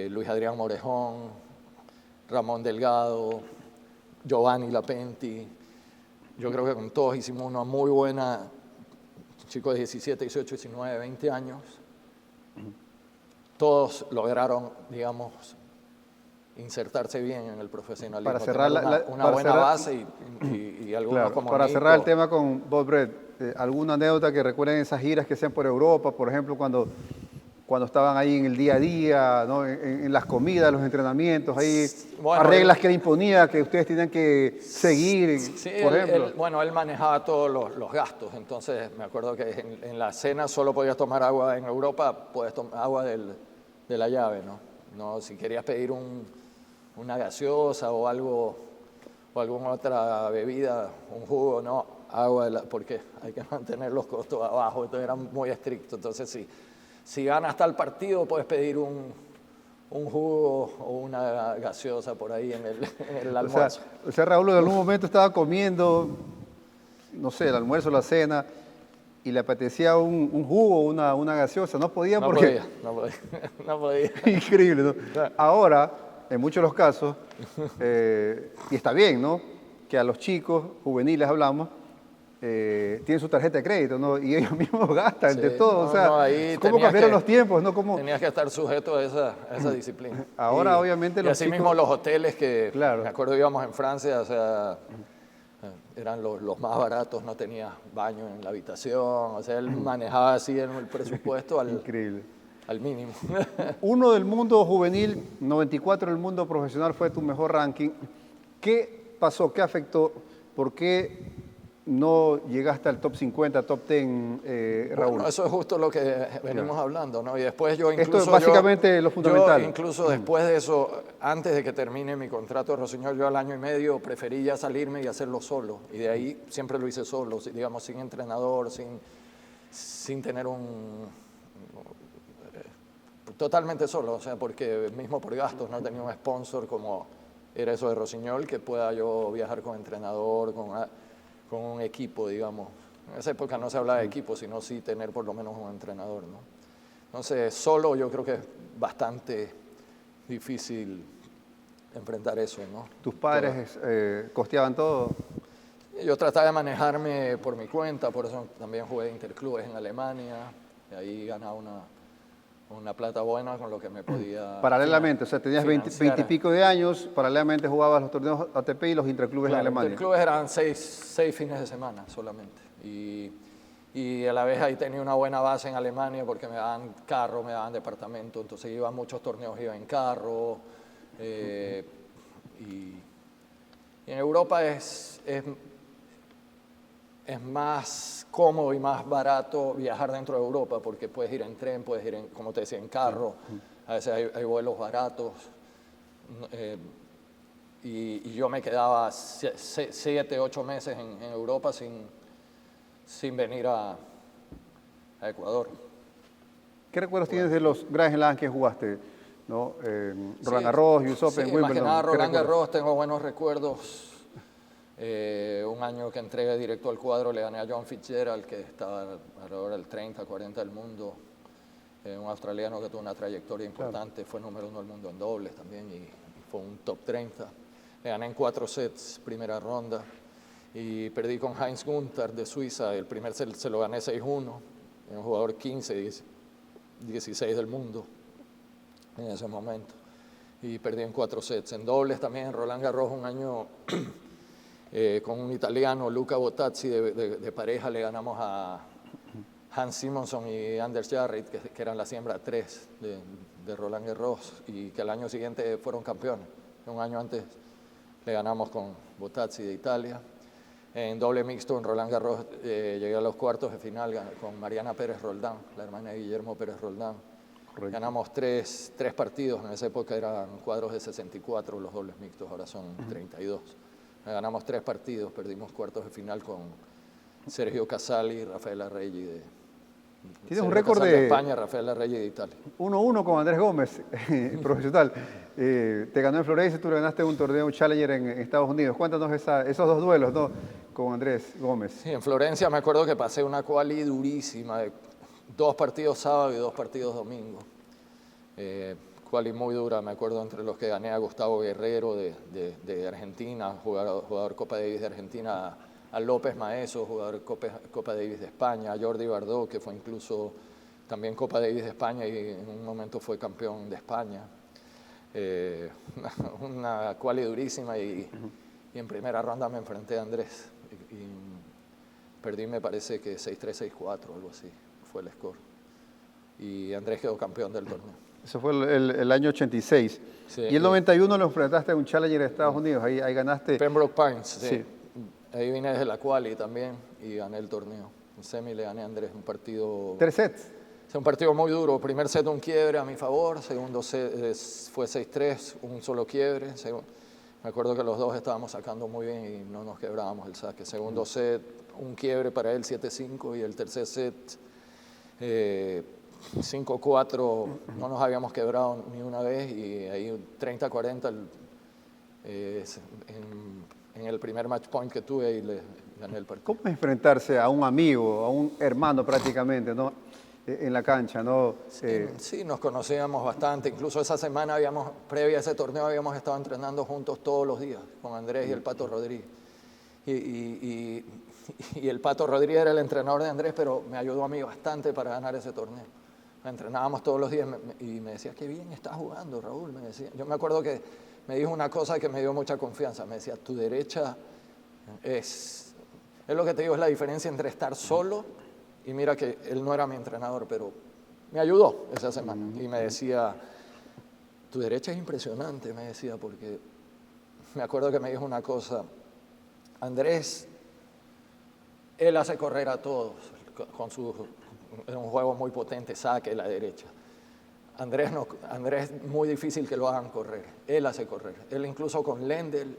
Luis Adrián Morejón, Ramón Delgado, Giovanni Lapenti. Yo creo que con todos hicimos una muy buena, chicos de 17, 18, 19, 20 años. Todos lograron, digamos, insertarse bien en el profesionalismo. Para cerrar una buena base y algunos claro, como para Nico. cerrar el tema con Bob Brett, ¿alguna anécdota que recuerden esas giras que hacían por Europa, por ejemplo, cuando estaban ahí en el día a día, ¿no? en las comidas, los entrenamientos, ahí Bueno, reglas que él imponía, que ustedes tenían que seguir, sí, por ejemplo? él manejaba todos los gastos, entonces me acuerdo que en la cena solo podías tomar agua. En Europa puedes tomar agua de la llave, ¿no? Si querías pedir una gaseosa o algo, o alguna otra bebida, un jugo, no, agua, porque hay que mantener los costos abajo, entonces era muy estricto. Entonces si ganas tal partido puedes pedir un jugo o una gaseosa por ahí en el almuerzo. O sea, Raúl en algún momento estaba comiendo, no sé, el almuerzo, la cena, y le apetecía un jugo, una gaseosa, no podía No porque... podía, no podía, no podía. Increíble, ¿no? Ahora, en muchos de los casos, y está bien, ¿no? Que a los chicos juveniles hablamos, tienen su tarjeta de crédito, ¿no? Y ellos mismos gastan de Sí, todo. no, O sea, no, ahí ¿cómo tenías cambiaron que- los tiempos, no? ¿Cómo? Tenías que estar sujeto a esa disciplina. Ahora, obviamente, y los así chicos- mismo los hoteles que, Claro. me acuerdo íbamos en Francia, o sea, eran los más baratos, no tenía baño en la habitación, o sea, él manejaba así en el presupuesto Increíble. al mínimo. Uno del mundo juvenil, 94 del mundo profesional fue tu mejor ranking. ¿Qué pasó? ¿Qué afectó? ¿Por qué no llegaste al top 50, top 10, Raúl? Bueno, eso es justo lo que venimos hablando, ¿no? Y después yo Esto incluso... es básicamente lo fundamental. Yo incluso después de eso, antes de que termine mi contrato de Rossignol, yo al año y medio preferí ya salirme y hacerlo solo. Y de ahí siempre lo hice solo, digamos, sin entrenador, sin tener totalmente solo, o sea, porque mismo por gastos no tenía un sponsor como era eso de Rossignol, que pueda yo viajar con entrenador, con un equipo, digamos. En esa época no se hablaba de equipo, sino sí tener por lo menos un entrenador, ¿no? Entonces, solo yo creo que es bastante difícil enfrentar eso, ¿no? ¿Tus padres costeaban todo? Yo trataba de manejarme por mi cuenta, por eso también jugué interclubes en Alemania, y ahí ganaba una plata buena con lo que me podía... Paralelamente, o sea, tenías 20 financiar. y pico de años, paralelamente jugabas los torneos ATP y los interclubes en Claro, Alemania. los clubes eran seis fines de semana solamente. Y a la vez ahí tenía una buena base en Alemania porque me daban carro, me daban departamento, entonces iba a muchos torneos, iba en carro. Y en Europa es más cómodo y más barato viajar dentro de Europa porque puedes ir en tren, puedes ir, como te decía, en carro. A veces hay vuelos baratos. Y yo me quedaba 7, 8 meses en Europa sin venir a Ecuador. ¿Qué recuerdos tienes de los Grand Slam que jugaste? ¿No? Roland Sí, Garros, US Open, sí, Wimbledon. más que nada ¿Qué Roland recuerdas? Garros, tengo buenos recuerdos. Un año que entré directo al cuadro le gané a John Fitzgerald, que estaba alrededor del 30, 40 del mundo. Un australiano que tuvo una trayectoria importante, fue número 1 del mundo en dobles también y fue un top 30. Le gané en 4 sets, primera ronda. Y perdí con Heinz Gunther de Suiza. El primer set se lo gané 6-1. Era un jugador 15, 16 del mundo en ese momento. Y perdí en 4 sets. En dobles también, en Roland Garros, un año con un italiano, Luca Bottazzi, de pareja, le ganamos a Hans Simonson y Anders Jarrit, que eran la siembra 3 de Roland Garros, y que el año siguiente fueron campeones. Un año antes le ganamos con Bottazzi de Italia. En doble mixto en Roland Garros llegué a los cuartos de final con Mariana Pérez Roldán, la hermana de Guillermo Pérez Roldán. Correcto. Ganamos tres partidos, en esa época eran cuadros de 64 los dobles mixtos, ahora son 32. Ganamos 3 partidos, perdimos cuartos de final con Sergio Casali y Rafael Arregui Tienes un récord de España, Rafael Arregui de Italia. 1-1 con Andrés Gómez, profesional. Te ganó en Florencia, tú le ganaste un torneo, un Challenger en Estados Unidos. Cuéntanos esos 2 duelos, ¿no? Con Andrés Gómez. Sí, en Florencia me acuerdo que pasé una quali durísima, de 2 partidos sábado y 2 partidos domingo. Quali muy dura, me acuerdo entre los que gané a Gustavo Guerrero de Argentina, jugador Copa Davis de Argentina, a López Maeso, jugador Copa Davis de España, a Jordi Bardot, que fue incluso también Copa Davis de España y en un momento fue campeón de España. Una quali durísima y en primera ronda me enfrenté a Andrés y perdí, me parece que 6-3, 6-4, algo así, fue el score. Y Andrés quedó campeón del torneo. Eso fue el año 86. Sí, y el 91 lo enfrentaste a un Challenger de Estados Unidos, ahí ganaste. Pembroke Pines, sí. Ahí vine desde la quali también y gané el torneo. En semi le gané a Andrés un partido... 3 sets. Es un partido muy duro. Primer set un quiebre a mi favor, segundo set fue 6-3, un solo quiebre. Me acuerdo que los dos estábamos sacando muy bien y no nos quebrábamos el saque. Segundo set, un quiebre para él, 7-5, y el tercer set, 5-4, no nos habíamos quebrado ni una vez, y ahí 30-40 en el primer match point que tuve y le gané el partido. ¿Cómo es enfrentarse a un amigo, a un hermano prácticamente, ¿no? En la cancha, ¿no? Sí, nos conocíamos bastante. Incluso esa semana, previa a ese torneo, habíamos estado entrenando juntos todos los días con Andrés y el Pato Rodríguez. Y el Pato Rodríguez era el entrenador de Andrés, pero me ayudó a mí bastante para ganar ese torneo. Entrenábamos todos los días y me decía, qué bien estás jugando, Raúl, me decía. Yo me acuerdo que me dijo una cosa que me dio mucha confianza. Me decía, tu derecha es lo que te digo, es la diferencia entre estar solo, y mira que él no era mi entrenador, pero me ayudó esa semana. Y me decía, tu derecha es impresionante, me decía, porque me acuerdo que me dijo una cosa, Andrés, él hace correr a todos es un juego muy potente, saque la derecha. Andrés es muy difícil que lo hagan correr, él hace correr. Él incluso con Lendl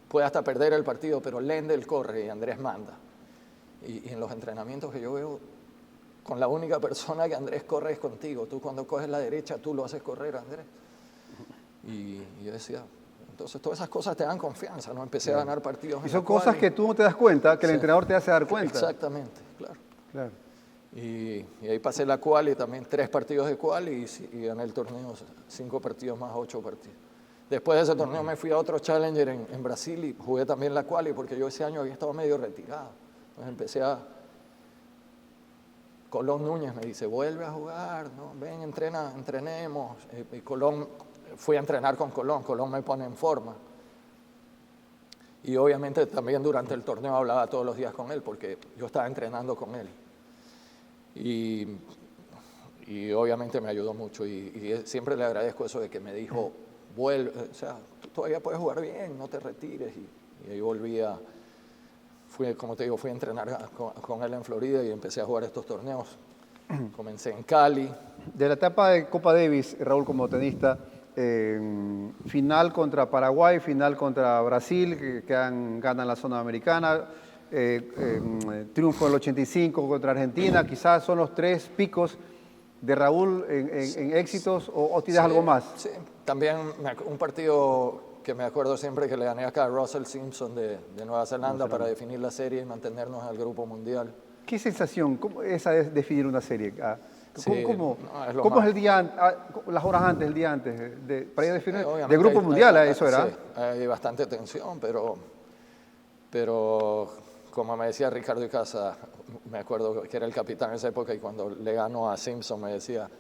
puede hasta perder el partido, pero Lendl corre y Andrés manda. Y en los entrenamientos que yo veo, con la única persona que Andrés corre es contigo. Tú cuando coges la derecha, tú lo haces correr, Andrés. Y yo decía, entonces todas esas cosas te dan confianza, ¿no? Empecé a ganar partidos. Y son cosas que tú no te das cuenta, que el entrenador te hace dar cuenta. Exactamente, claro. Claro. Y ahí pasé la quali, también 3 partidos de quali y gané el torneo, 5 partidos más 8 partidos. Después de ese torneo me fui a otro Challenger en Brasil y jugué también la quali porque yo ese año había estado medio retirado. Entonces empecé a... Colón Núñez me dice, vuelve a jugar, ¿no? Ven, entrenemos. Y Colón, fui a entrenar con Colón, Colón me pone en forma. Y obviamente también durante el torneo hablaba todos los días con él porque yo estaba entrenando con él. Y obviamente me ayudó mucho y siempre le agradezco eso de que me dijo, vuelve, o sea, tú todavía puedes jugar bien, no te retires. Y ahí como te digo, fui a entrenar con él en Florida y empecé a jugar estos torneos. Comencé en Cali. De la etapa de Copa Davis, Raúl, como tenista, final contra Paraguay, final contra Brasil, que ganan la zona americana, triunfo del 85 contra Argentina, quizás son los 3 picos de Raúl en éxitos, o tienes algo más. Sí, también un partido que me acuerdo siempre que le gané acá a Russell Simpson de Nueva Zelanda para definir la serie y mantenernos en el grupo mundial. ¿Qué sensación esa es definir una serie? ¿Cómo es el día, las horas antes, el día antes, para ir a definir? De grupo mundial, eso era. Sí, hay bastante tensión, pero como me decía Ricardo Icaza, me acuerdo que era el capitán en esa época y cuando le ganó a Simpson me decía,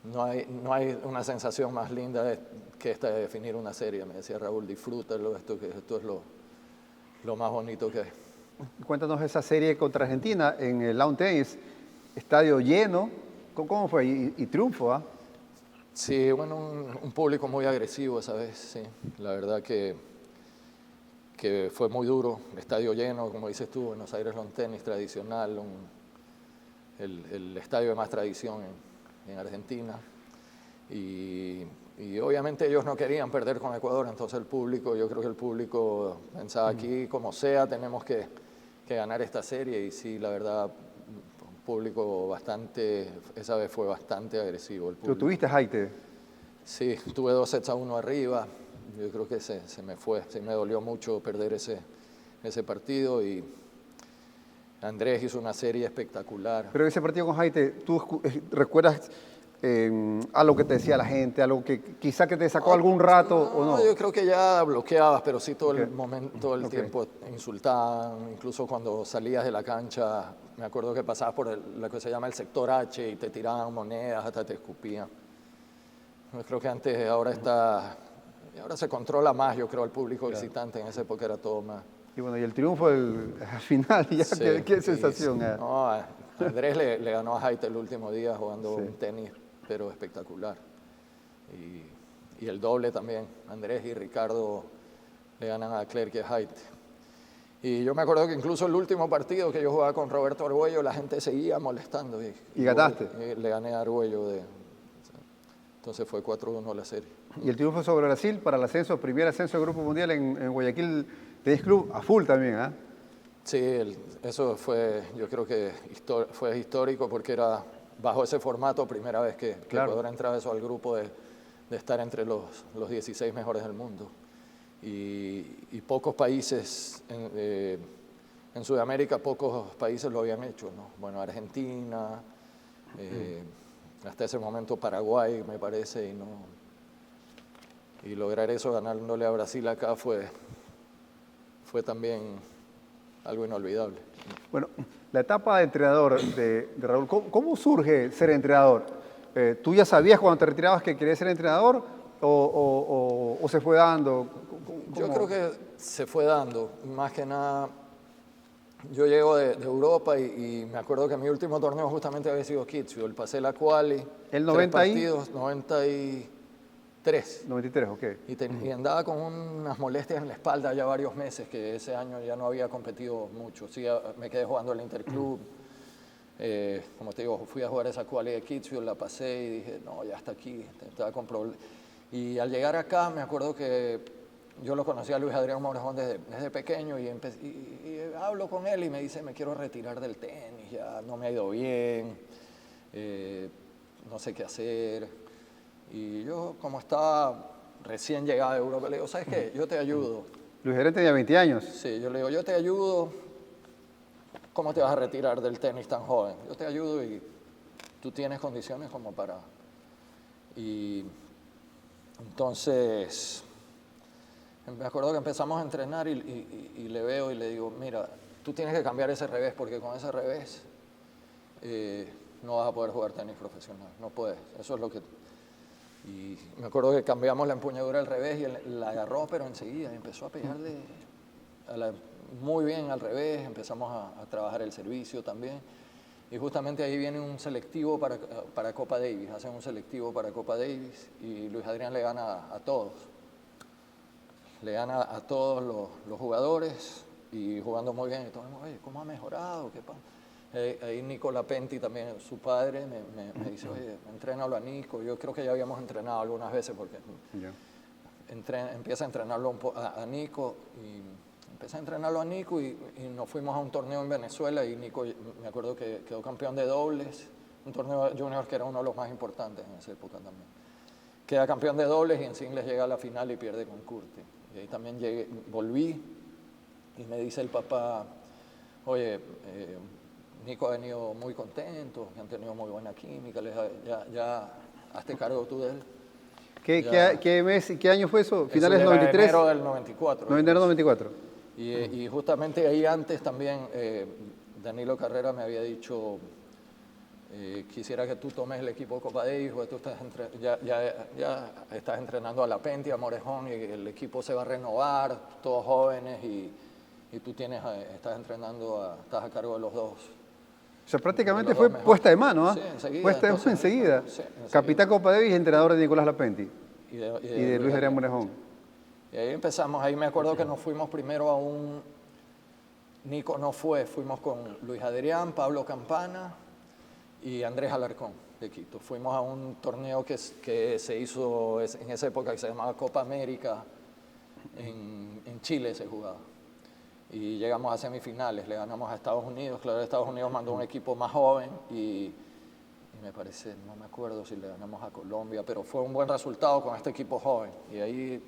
no hay una sensación más linda que esta de definir una serie. Me decía, Raúl, disfrútalo, esto es lo más bonito que hay. Cuéntanos esa serie contra Argentina en el Lawn Tennis, estadio lleno, ¿cómo fue? Y triunfo, ¿ah? Sí, bueno, un público muy agresivo esa vez, sí. La verdad que fue muy duro, estadio lleno, como dices tú, Buenos Aires Lawn Tennis tradicional, el estadio de más tradición en Argentina. Y obviamente ellos no querían perder con Ecuador, entonces yo creo que el público pensaba aquí, como sea, tenemos que ganar esta serie. Y sí, la verdad, un público esa vez fue bastante agresivo el público. ¿Lo tuviste, Jaite? Sí, tuve 2-1 arriba, yo creo que se me fue, sí me dolió mucho perder ese partido y Andrés hizo una serie espectacular. Pero ese partido con Jaite, ¿tú recuerdas algo que te decía la gente, algo que quizá que te sacó algún rato o no? Yo creo que ya bloqueabas, pero sí todo el momento, todo el tiempo insultaban, incluso cuando salías de la cancha, me acuerdo que pasabas por lo que se llama el sector H y te tiraban monedas, hasta te escupían. Yo creo que ahora se controla más, yo creo, el público visitante. En esa época era todo más. Y bueno, y el triunfo al final, ya, sí, ¿qué sensación? Sí. No, Andrés le ganó a Jaite el último día jugando un tenis, pero espectacular. Y el doble también, Andrés y Ricardo le ganan a Clerc y a Jaite. Y yo me acuerdo que incluso el último partido que yo jugaba con Roberto Argüello, la gente seguía molestando. ¿Y ganaste? Le gané a Argüello. Entonces fue 4-1 la serie. Y el triunfo sobre Brasil para el ascenso, primer ascenso del Grupo Mundial en Guayaquil Tennis Club, a full también, ¿ah? Sí, eso fue, yo creo que fue histórico porque era bajo ese formato, primera vez que Ecuador entraba eso al grupo de estar entre los 16 mejores del mundo. Y pocos países En Sudamérica pocos países lo habían hecho, ¿no? Bueno, Argentina, hasta ese momento Paraguay, me parece, y lograr eso ganándole a Brasil acá fue también algo inolvidable. Bueno, la etapa de entrenador de Raúl, ¿cómo surge ser entrenador? ¿Tú ya sabías cuando te retirabas que querías ser entrenador o se fue dando? Yo creo que se fue dando, más que nada. Yo llego de Europa y me acuerdo que mi último torneo justamente había sido Kitzbühel. Pasé la quali, ¿El 3 90 partidos, 93. 93, ok. Y andaba con unas molestias en la espalda ya varios meses, que ese año ya no había competido mucho. Sí, me quedé jugando el Interclub. Como te digo, fui a jugar esa quali de Kitzbühel, la pasé y dije, no, ya está aquí, estaba con problemas. Y al llegar acá me acuerdo que yo lo conocí a Luis Adrián Morejón desde pequeño y hablo con él y me dice, me quiero retirar del tenis, ya no me ha ido bien, no sé qué hacer. Y yo, como estaba recién llegado de Europa, le digo, ¿sabes qué? Yo te ayudo. Luis Adrián tenía 20 años. Sí, yo le digo, yo te ayudo. ¿Cómo te vas a retirar del tenis tan joven? Yo te ayudo y tú tienes condiciones como para... Y entonces... Me acuerdo que empezamos a entrenar y le veo y le digo, mira, tú tienes que cambiar ese revés porque con ese revés no vas a poder jugar tenis profesional, no puedes. Eso es lo que... Y me acuerdo que cambiamos la empuñadura al revés y él la agarró, pero enseguida empezó a pegarle muy bien al revés, empezamos a trabajar el servicio también. Y justamente ahí viene un selectivo para Copa Davis, hacen un selectivo para Copa Davis y Luis Adrián le gana a todos. Le gana a todos los jugadores y jugando muy bien. Y todos, oye, ¿cómo ha mejorado? ¿Qué pasa? Ahí Nico Lapenti también, su padre, me dice, oye, entrénalo a Nico. Yo creo que ya habíamos entrenado algunas veces porque empieza a entrenarlo a Nico y empecé a entrenarlo a Nico y nos fuimos a un torneo en Venezuela y Nico, me acuerdo que quedó campeón de dobles, un torneo junior que era uno de los más importantes en esa época también. Queda campeón de dobles y en singles llega a la final y pierde con Curti. Y ahí también volví y me dice el papá, oye, Nico ha venido muy contento, han tenido muy buena química, ya hazte cargo tú de él. ¿Qué mes y qué año fue eso? ¿Finales del 93? Enero del 94. Enero 94. Y justamente ahí antes también Danilo Carrera me había dicho, quisiera que tú tomes el equipo Copa Davis, porque tú ya estás entrenando a Lapenti, a Morejón, y el equipo se va a renovar, todos jóvenes, y tú estás entrenando, estás a cargo de los dos. O sea, prácticamente fue puesta de mano, ¿ah? Sí, enseguida. Puesta de mano enseguida. Sí, Capitán Copa Davis, entrenador de Nicolás Lapenti. Y de Luis Adrián Morejón. Y ahí empezamos, ahí me acuerdo que nos fuimos primero a Nico no fuimos con Luis Adrián, Pablo Campana y Andrés Alarcón de Quito. Fuimos a un torneo que se hizo en esa época que se llamaba Copa América, en Chile se jugaba. Y llegamos a semifinales, le ganamos a Estados Unidos. Claro, Estados Unidos mandó un equipo más joven y me parece, no me acuerdo si le ganamos a Colombia, pero fue un buen resultado con este equipo joven. Y ahí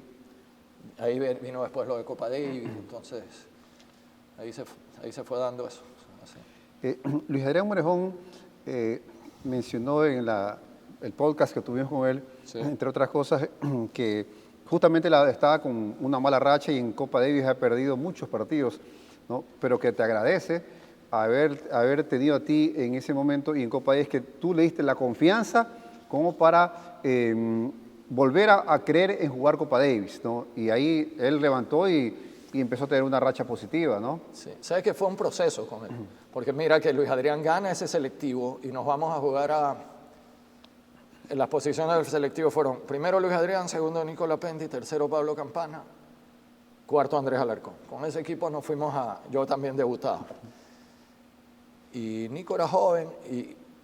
vino después lo de Copa Davis, entonces ahí se fue dando eso. Luis Adrián Morejón mencionó en el podcast que tuvimos con él, sí, entre otras cosas, que justamente estaba con una mala racha y en Copa Davis ha perdido muchos partidos, ¿no? Pero que te agradece haber tenido a ti en ese momento y en Copa Davis que tú le diste la confianza como para volver a creer en jugar Copa Davis, ¿no? Y ahí él levantó y empezó a tener una racha positiva, ¿no? Sí, sabes que fue un proceso con él, porque mira que Luis Adrián gana ese selectivo y nos vamos a jugar en las posiciones del selectivo fueron primero Luis Adrián, segundo Nico Lapenti, tercero Pablo Campana, cuarto Andrés Alarcón. Con ese equipo nos fuimos yo también debutaba. Y Nico era joven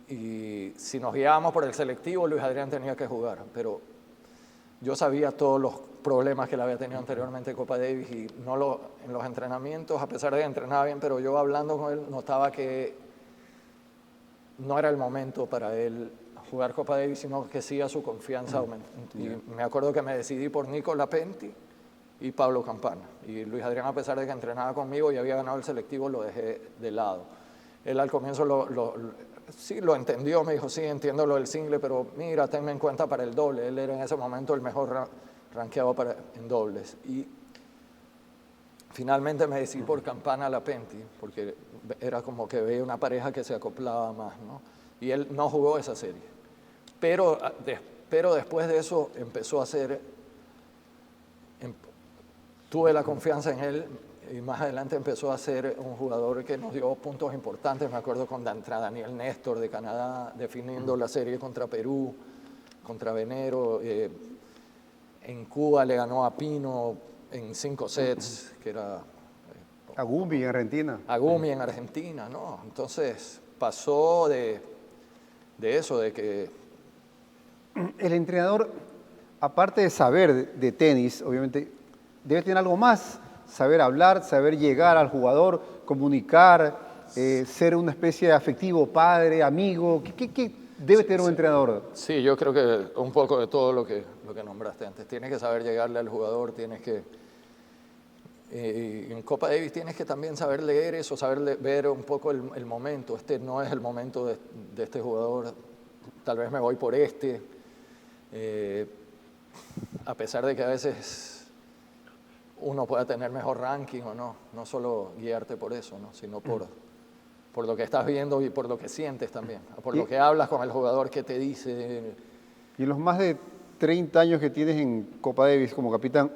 y si nos guiábamos por el selectivo, Luis Adrián tenía que jugar, pero yo sabía todos los problemas que él había tenido anteriormente en Copa Davis y en los entrenamientos, a pesar de que entrenaba bien, pero yo hablando con él notaba que no era el momento para él jugar Copa Davis, sino que sí a su confianza aumentó. Y me acuerdo que me decidí por Nico Lapenti y Pablo Campana. Y Luis Adrián, a pesar de que entrenaba conmigo y había ganado el selectivo, lo dejé de lado. Él al comienzo sí lo entendió, me dijo, sí, entiendo lo del single, pero mira, tenme en cuenta para el doble. Él era en ese momento el mejor rankeado en dobles. Y finalmente me decidí por Campana Lapenti, porque era como que veía una pareja que se acoplaba más, ¿no? Y él no jugó esa serie. Pero después de eso empezó a hacer, tuve la confianza en él y más adelante empezó a ser un jugador que nos dio puntos importantes. Me acuerdo contra Daniel Néstor de Canadá, definiendo la serie contra Perú, contra Venero. En Cuba le ganó a Pino en 5 sets, que era... A Gumbi en Argentina. A Gumi en Argentina, ¿no? Entonces pasó de eso, de que... El entrenador, aparte de saber de tenis, obviamente, debe tener algo más. Saber hablar, saber llegar al jugador, comunicar, ser una especie de afectivo padre, amigo. ¿Qué debe tener un entrenador? Sí, yo creo que un poco de todo lo que nombraste antes. Tienes que saber llegarle al jugador, tienes que... en Copa Davis tienes que también saber leer eso, saber ver un poco el momento. Este no es el momento de este jugador, tal vez me voy por este. A pesar de que a veces uno pueda tener mejor ranking o no solo guiarte por eso, ¿no? Sino por lo que estás viendo y por lo que sientes también, por lo que hablas con el jugador, que te dice. Y en los más de 30 años que tienes en Copa Davis como capitán,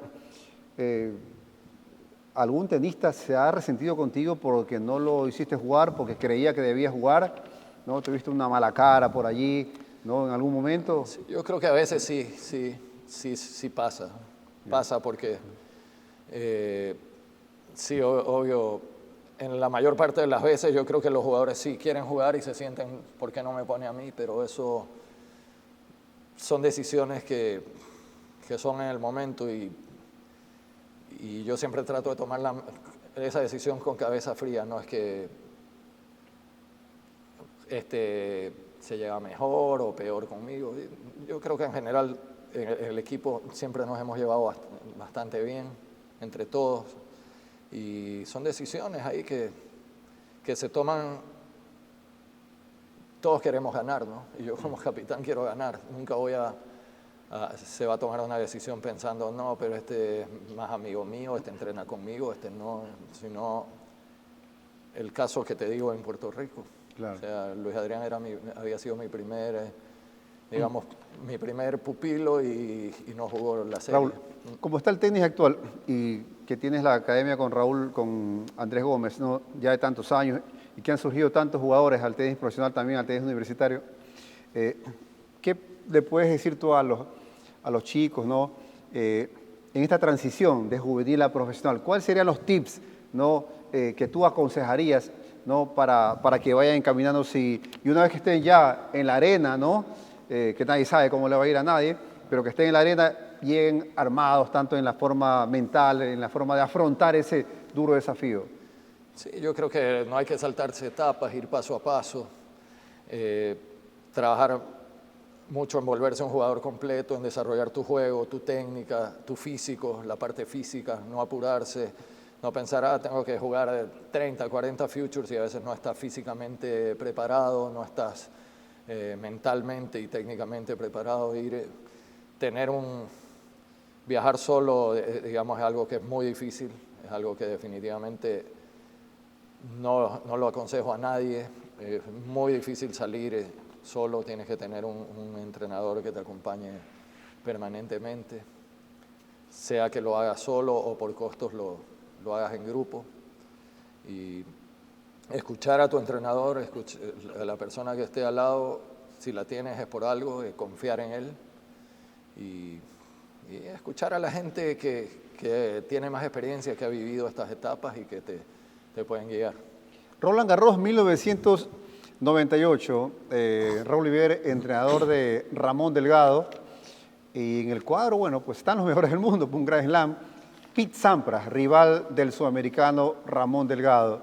¿algún tenista se ha resentido contigo porque no lo hiciste jugar, porque creía que debía jugar? ¿No? ¿Tuviste una mala cara por allí, no, en algún momento? Sí, yo creo que a veces sí pasa. Pasa porque, sí, obvio, en la mayor parte de las veces yo creo que los jugadores sí quieren jugar y se sienten, ¿por qué no me pone a mí? Pero eso son decisiones que son en el momento y yo siempre trato de tomar esa decisión con cabeza fría, no es que se lleva mejor o peor conmigo. Yo creo que en general el equipo siempre nos hemos llevado bastante bien entre todos y son decisiones ahí que se toman. Todos queremos ganar, ¿no? Y yo como capitán quiero ganar. Nunca se va a tomar una decisión pensando, no, pero este es más amigo mío, este entrena conmigo, este no, sino el caso que te digo en Puerto Rico. Claro. O sea, Luis Adrián había sido mi primer, digamos, mi primer pupilo y no jugó la serie. Raúl, como está el tenis actual y que tienes la academia con Raúl, con Andrés Gómez, ¿no? Ya de tantos años, y que han surgido tantos jugadores al tenis profesional, también al tenis universitario, ¿qué le puedes decir tú a los chicos, ¿no? En esta transición de juvenil a profesional? ¿Cuáles serían los tips, ¿no? Que tú aconsejarías, ¿no? para que vayan encaminándose y una vez que estén ya en la arena, ¿no? Que nadie sabe cómo le va a ir a nadie, pero que estén en la arena, lleguen armados tanto en la forma mental, en la forma de afrontar ese duro desafío? Sí, yo creo que no hay que saltarse etapas, ir paso a paso, trabajar mucho en volverse un jugador completo, en desarrollar tu juego, tu técnica, tu físico, la parte física, no apurarse, no pensar, tengo que jugar 30, 40 futures y a veces no estás físicamente preparado, no estás mentalmente y técnicamente preparado. Viajar solo, digamos, es algo que es muy difícil, es algo que definitivamente no lo aconsejo a nadie. Es muy difícil salir solo, tienes que tener un entrenador que te acompañe permanentemente, sea que lo hagas solo o por costos lo hagas en grupo. Y escuchar a tu entrenador, a la persona que esté al lado, si la tienes es por algo, confiar en él y escuchar a la gente que tiene más experiencia, que ha vivido estas etapas y que te pueden guiar. Roland Garros 1998, Raúl Oliver, entrenador de Ramón Delgado, y en el cuadro, bueno, pues están los mejores del mundo, un Grand Slam, Pete Sampras, rival del sudamericano Ramón Delgado.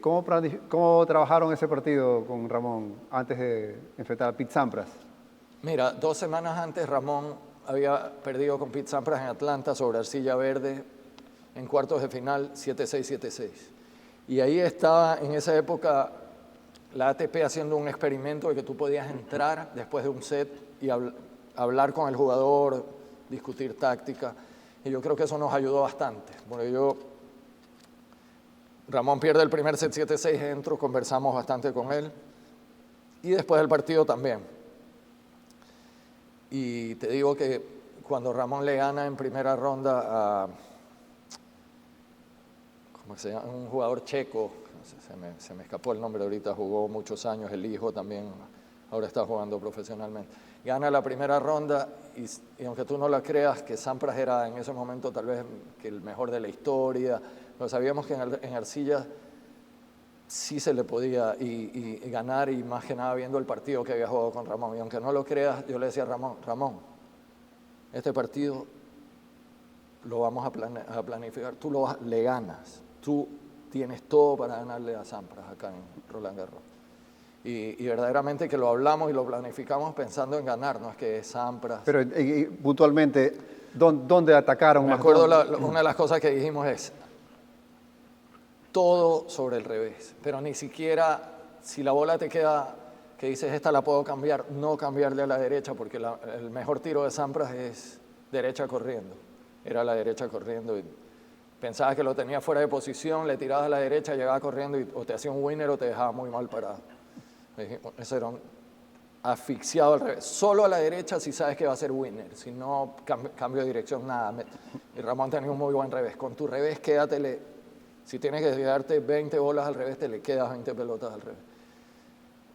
¿Cómo trabajaron ese partido con Ramón antes de enfrentar a Pete Sampras? Mira, 2 semanas antes Ramón había perdido con Pete Sampras en Atlanta sobre arcilla verde en cuartos de final 7-6, 7-6. Y ahí estaba en esa época la ATP haciendo un experimento de que tú podías entrar después de un set y hablar con el jugador, discutir táctica. Y yo creo que eso nos ayudó bastante. Porque Ramón pierde el primer set 7-6, entro, conversamos bastante con él. Y después del partido también. Y te digo que cuando Ramón le gana en primera ronda a ¿cómo se llama? Un jugador checo, se me escapó el nombre ahorita, jugó muchos años, el hijo también, ahora está jugando profesionalmente. Gana la primera ronda y aunque tú no la creas, que Sampras era en ese momento tal vez que el mejor de la historia, pero sabíamos que en arcilla sí se le podía y ganar, y más que nada viendo el partido que había jugado con Ramón. Y aunque no lo creas, yo le decía a Ramón, este partido lo vamos a planificar, tú le ganas, tú tienes todo para ganarle a Sampras acá en Roland Garros. Y verdaderamente que lo hablamos y lo planificamos pensando en ganar, no es que Sampras. Pero puntualmente, ¿dónde atacaron? Me acuerdo una de las cosas que dijimos es todo sobre el revés, pero ni siquiera si la bola te queda que dices esta la puedo cambiar, no cambiarle a la derecha, porque el mejor tiro de Sampras es derecha corriendo, era la derecha corriendo y pensabas que lo tenía fuera de posición, le tirabas a la derecha, llegaba corriendo y o te hacía un winner o te dejaba muy mal parado. Eso era un asfixiado al revés, solo a la derecha si sabes que va a ser winner, si no cambio de dirección, nada. Y Ramón tenía un muy buen revés, con tu revés quédatele, si tienes que quedarte 20 bolas al revés, te le quedas 20 pelotas al revés.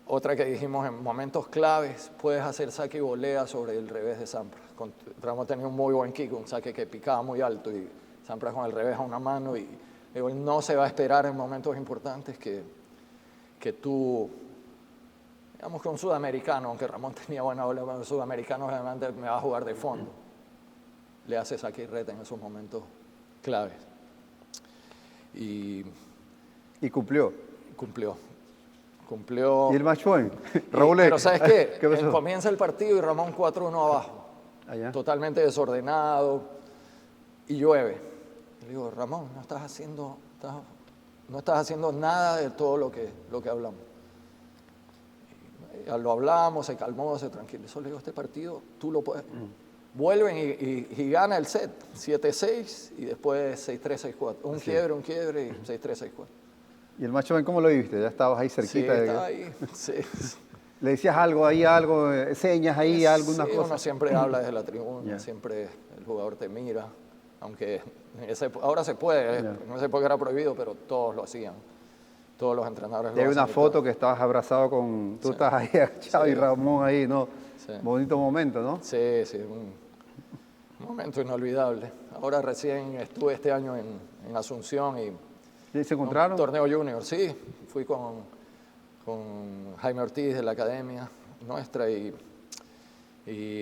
Otra que dijimos, en momentos claves puedes hacer saque y volea sobre el revés de Sampras. Ramón tenía un muy buen kick, un saque que picaba muy alto y Sampras con el revés a una mano y no se va a esperar en momentos importantes que tú, digamos que un sudamericano, aunque Ramón tenía buena bola, un sudamericano realmente me va a jugar de fondo. Le hace saque y reta en esos momentos claves. Y cumplió. Cumplió. ¿Y el match point? Raúl, pero ¿sabes qué? ¿Qué pasó? Comienza el partido y Ramón 4-1 abajo. Allá. Totalmente desordenado. Y llueve. Le digo, Ramón, no estás haciendo nada de todo lo que hablamos. Y lo hablamos, se calmó, se tranquilizó. Le digo, este partido tú lo puedes. Vuelven y gana el set, 7-6 y después 6-3, 6-4. Un quiebre y 6-3, 6-4. ¿Y el match point cómo lo viste? Ya estabas ahí cerquita. Sí, estaba ahí, sí. ¿Le decías algo, señas ahí, alguna cosa? Uno siempre habla desde la tribuna, siempre el jugador te mira, aunque ahora se puede, no sé por qué era prohibido, pero todos lo hacían, todos los entrenadores lo hacían. Hay una foto que estabas abrazado tú estás ahí agachado y Ramón ahí, ¿no? Sí. Bonito momento, ¿no? Sí, un momento inolvidable. Ahora recién estuve este año en Asunción y ¿se encontraron? Un torneo junior, sí. Fui con Jaime Ortiz de la academia nuestra y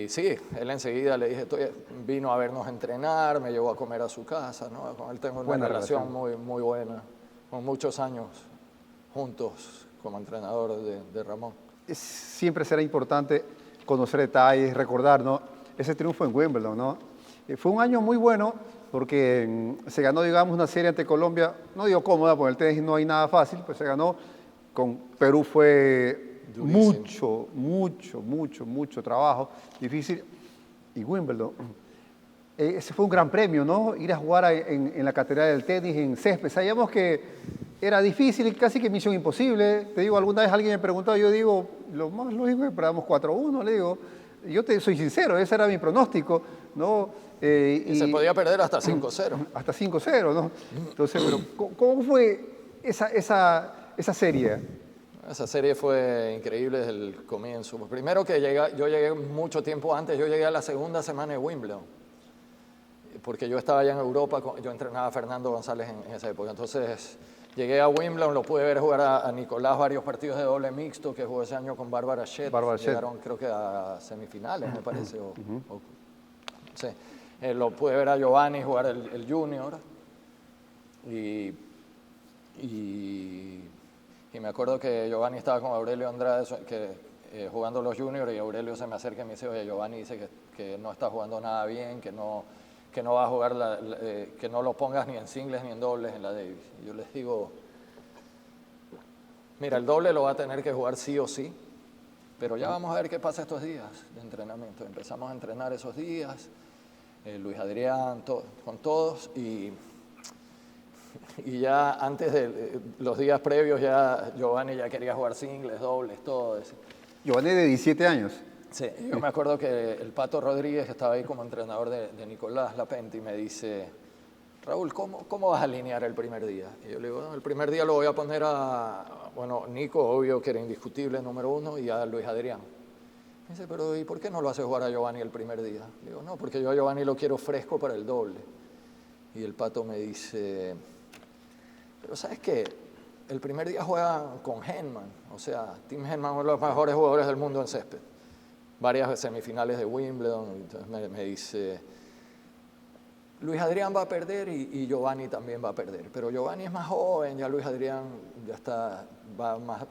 sí, él enseguida le dije, vino a vernos entrenar, me llevó a comer a su casa, ¿no? Con él tengo una relación muy, muy buena, con muchos años juntos como entrenador de Ramón. Siempre será importante conocer detalles, recordar, ¿no? Ese triunfo en Wimbledon, ¿no? Fue un año muy bueno porque se ganó, digamos, una serie ante Colombia, no digo cómoda, porque en el tenis no hay nada fácil, pues se ganó. Con Perú fue durísimo. mucho trabajo, difícil. Y Wimbledon, ese fue un gran premio, ¿no? Ir a jugar en la catedral del tenis, en césped. Sabíamos que era difícil y casi que misión imposible. Te digo, alguna vez alguien me preguntó, yo digo, lo más lógico es que perdamos 4-1, le digo. Yo soy sincero, ese era mi pronóstico, ¿no? Y se podía perder hasta 5-0. Hasta 5-0, ¿no? Entonces, pero ¿cómo fue esa serie? Esa serie fue increíble desde el comienzo. Primero que yo llegué mucho tiempo antes, yo llegué a la segunda semana de Wimbledon, porque yo estaba allá en Europa, yo entrenaba a Fernando González en esa época. Entonces llegué a Wimbledon, lo pude ver jugar a Nicolás varios partidos de doble mixto que jugó ese año con Bárbara Shedd. Llegaron creo que a semifinales, me parece. Sí. Lo pude ver a Giovanni jugar el junior y me acuerdo que Giovanni estaba con Aurelio Andrade, que jugando los juniors y Aurelio se me acerca y me dice, oye, Giovanni dice que no está jugando nada bien, que no va a jugar, que no lo pongas ni en singles ni en dobles en la Davis. Y yo les digo, mira, el doble lo va a tener que jugar sí o sí, pero ya vamos a ver qué pasa estos días de entrenamiento. Empezamos a entrenar esos días, Luis Adrián, con todos, y ya antes de los días previos ya Giovanni ya quería jugar singles, dobles, todo eso. Giovanni de 17 años. Sí, yo me acuerdo que el Pato Rodríguez, que estaba ahí como entrenador de Nicolás Lapenti, me dice, Raúl, ¿cómo vas a alinear el primer día? Y yo le digo, no, el primer día lo voy a poner bueno, Nico, obvio que era indiscutible, número 1, y a Luis Adrián. Me dice, pero ¿y por qué no lo hace jugar a Giovanni el primer día? Le digo, no, porque yo a Giovanni lo quiero fresco para el doble. Y el Pato me dice, pero ¿sabes qué? El primer día juegan con Henman, o sea, Tim Henman, uno de los mejores jugadores del mundo en césped. Varias semifinales de Wimbledon, entonces me dice, Luis Adrián va a perder y Giovanni también va a perder, pero Giovanni es más joven, ya Luis Adrián ya está más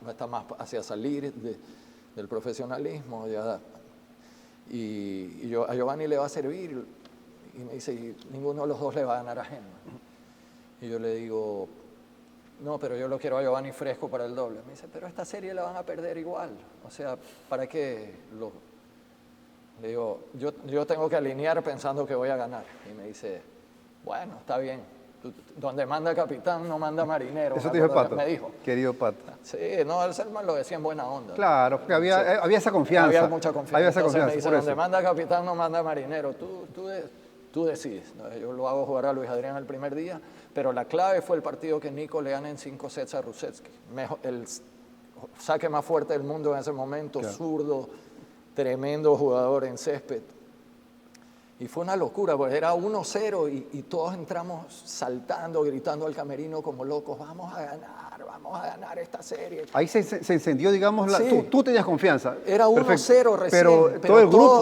hacia salir del profesionalismo, ya, y a Giovanni le va a servir, y me dice, y ninguno de los dos le va a ganar a Henman. Y yo le digo, no, pero yo lo quiero a Giovanni fresco para el doble. Me dice, pero esta serie la van a perder igual, o sea, ¿para qué Le digo, yo tengo que alinear pensando que voy a ganar. Y me dice, bueno, está bien. Donde manda capitán, no manda marinero. Eso te dijo Pato. Me dijo. Querido Pato. Sí, no, el Selman lo decía en buena onda. Claro, porque había, Sí. había esa confianza. Había mucha confianza. Había esa Entonces confianza, me dice, por donde eso. manda capitán, no manda marinero. Tú decides. ¿No? Yo lo hago jugar a Luis Adrián el primer día, pero la clave fue el partido que Nico le gana en 5 sets a Rusetsky. El saque más fuerte del mundo en ese momento, Claro. zurdo, tremendo jugador en césped. Y fue una locura, porque era 1-0 y todos entramos saltando, gritando al camerino como locos, vamos a ganar esta serie. Ahí se encendió, digamos, Sí. tú tenías confianza. Era 1-0 Perfecto. recién. Pero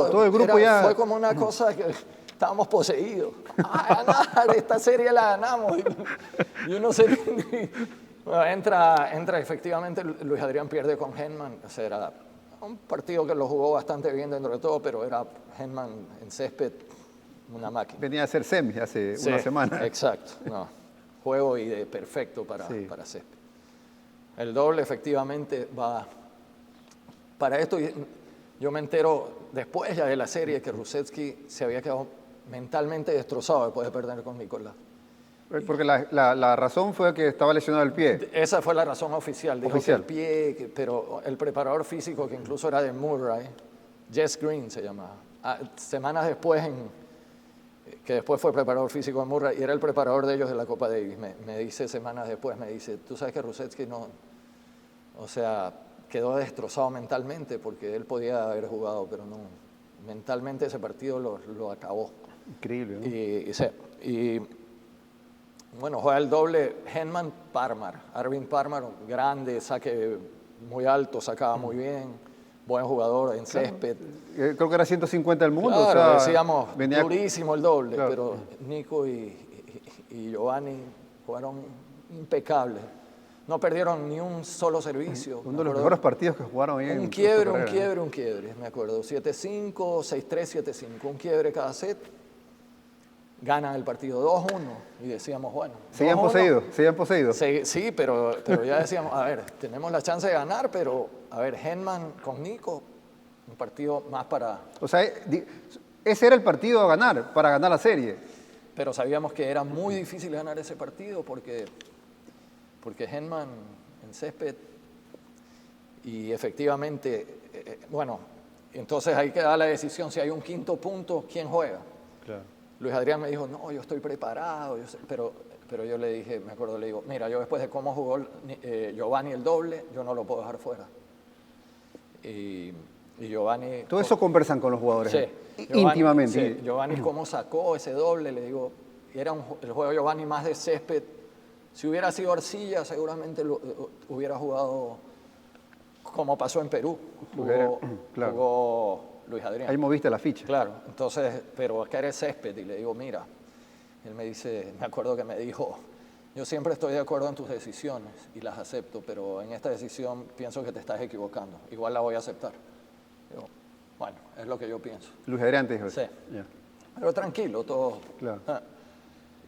todo el grupo ya... Fue como una cosa que estábamos poseídos. A ganar, esta serie la ganamos. Y uno se... Bueno, entra efectivamente, Luis Adrián pierde con Henman. O sea, era un partido que lo jugó bastante bien dentro de todo, pero era Henman en césped, una máquina. Venía a hacer semis hace Sí, una semana. Exacto. No, juego perfecto para césped. El doble efectivamente va... Para esto yo me entero después ya de la serie que Rusetsky se había quedado mentalmente destrozado después de perder con Nicolás. Porque la razón fue que estaba lesionado el pie. Esa fue la razón oficial. Dijo Oficial. que el pie, pero el preparador físico, que incluso era de Murray, Jess Green se llamaba, semanas después, que después fue preparador físico de Murray y era el preparador de ellos de la Copa Davis, me dice semanas después, me dice, tú sabes que Rusetsky no, o sea, quedó destrozado mentalmente porque él podía haber jugado, pero no, mentalmente ese partido lo acabó. Increíble, ¿no? Y bueno, juega el doble Henman Parmar. Arvin Parmar, grande, saque muy alto, sacaba muy bien, buen jugador en césped. Creo que era 150 del mundo. Claro, o sea, decíamos, venía... durísimo el doble, Claro. pero Nico y Giovanni jugaron impecables. No perdieron ni un solo servicio. Uno de los mejores partidos que jugaron ahí en Un su quiebre, carrera. me acuerdo. 7-5, 6-3, 7-5, un quiebre cada set. Ganan el partido 2-1 y decíamos, bueno. Seguían 2-1. poseídos. Sí, pero ya decíamos, a ver, tenemos la chance de ganar, pero, a ver, Henman con Nico, un partido más para... O sea, ese era el partido a ganar, para ganar la serie. Pero sabíamos que era muy difícil ganar ese partido porque Henman en césped y efectivamente, bueno, entonces ahí queda la decisión, si hay un quinto punto, ¿quién juega? Claro. Luis Adrián me dijo, no, yo estoy preparado, pero yo le dije, me acuerdo, le digo, mira, yo después de cómo jugó Giovanni el doble, yo no lo puedo dejar fuera. Y Giovanni... Todo eso conversan con los jugadores. Sí, Íntimamente. Sí, Giovanni cómo sacó ese doble, le digo, era el juego de Giovanni más de césped. Si hubiera sido arcilla, seguramente hubiera jugado como pasó en Perú. Claro. Jugó Luis Adrián. Ahí moviste la ficha. Claro, entonces, pero acá eres césped y le digo, mira, él me dice, me acuerdo que me dijo, yo siempre estoy de acuerdo en tus decisiones y las acepto, pero en esta decisión pienso que te estás equivocando. Igual la voy a aceptar. Digo, bueno, es lo que yo pienso. Luis Adrián te dijo eso. Sí. Ya. Pero tranquilo, todo. Claro.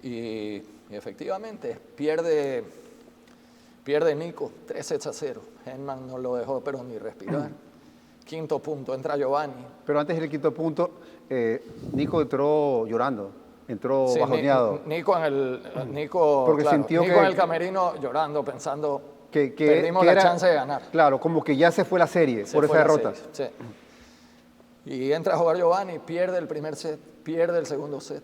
Y efectivamente, pierde Nico, 3-0. Henman no lo dejó, pero ni respirar. Quinto punto, entra Giovanni. Pero antes del quinto punto, Nico entró llorando, entró Sí, bajoneado. Nico, Porque claro, sintió Nico que- en el camerino llorando, pensando que perdimos la chance de ganar. Claro, como que ya se fue la serie Se por fue esa la derrota. serie, sí. Y entra a jugar Giovanni, pierde el primer set, pierde el segundo set.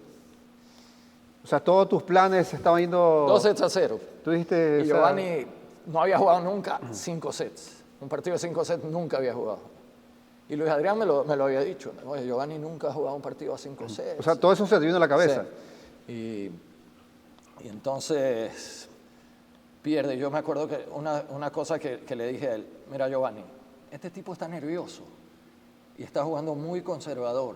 O sea, todos tus planes estaban yendo... 2-0. Tú dijiste... Y o sea, Giovanni no había jugado nunca 5 sets. Un partido de 5 sets nunca había jugado. Y Luis Adrián me lo había dicho. Oye, Giovanni nunca ha jugado un partido a 5 sets. o sea, todo eso se te vino a la cabeza. Sí. Y entonces pierde. Yo me acuerdo que una cosa que le dije a él, mira Giovanni, este tipo está nervioso y está jugando muy conservador.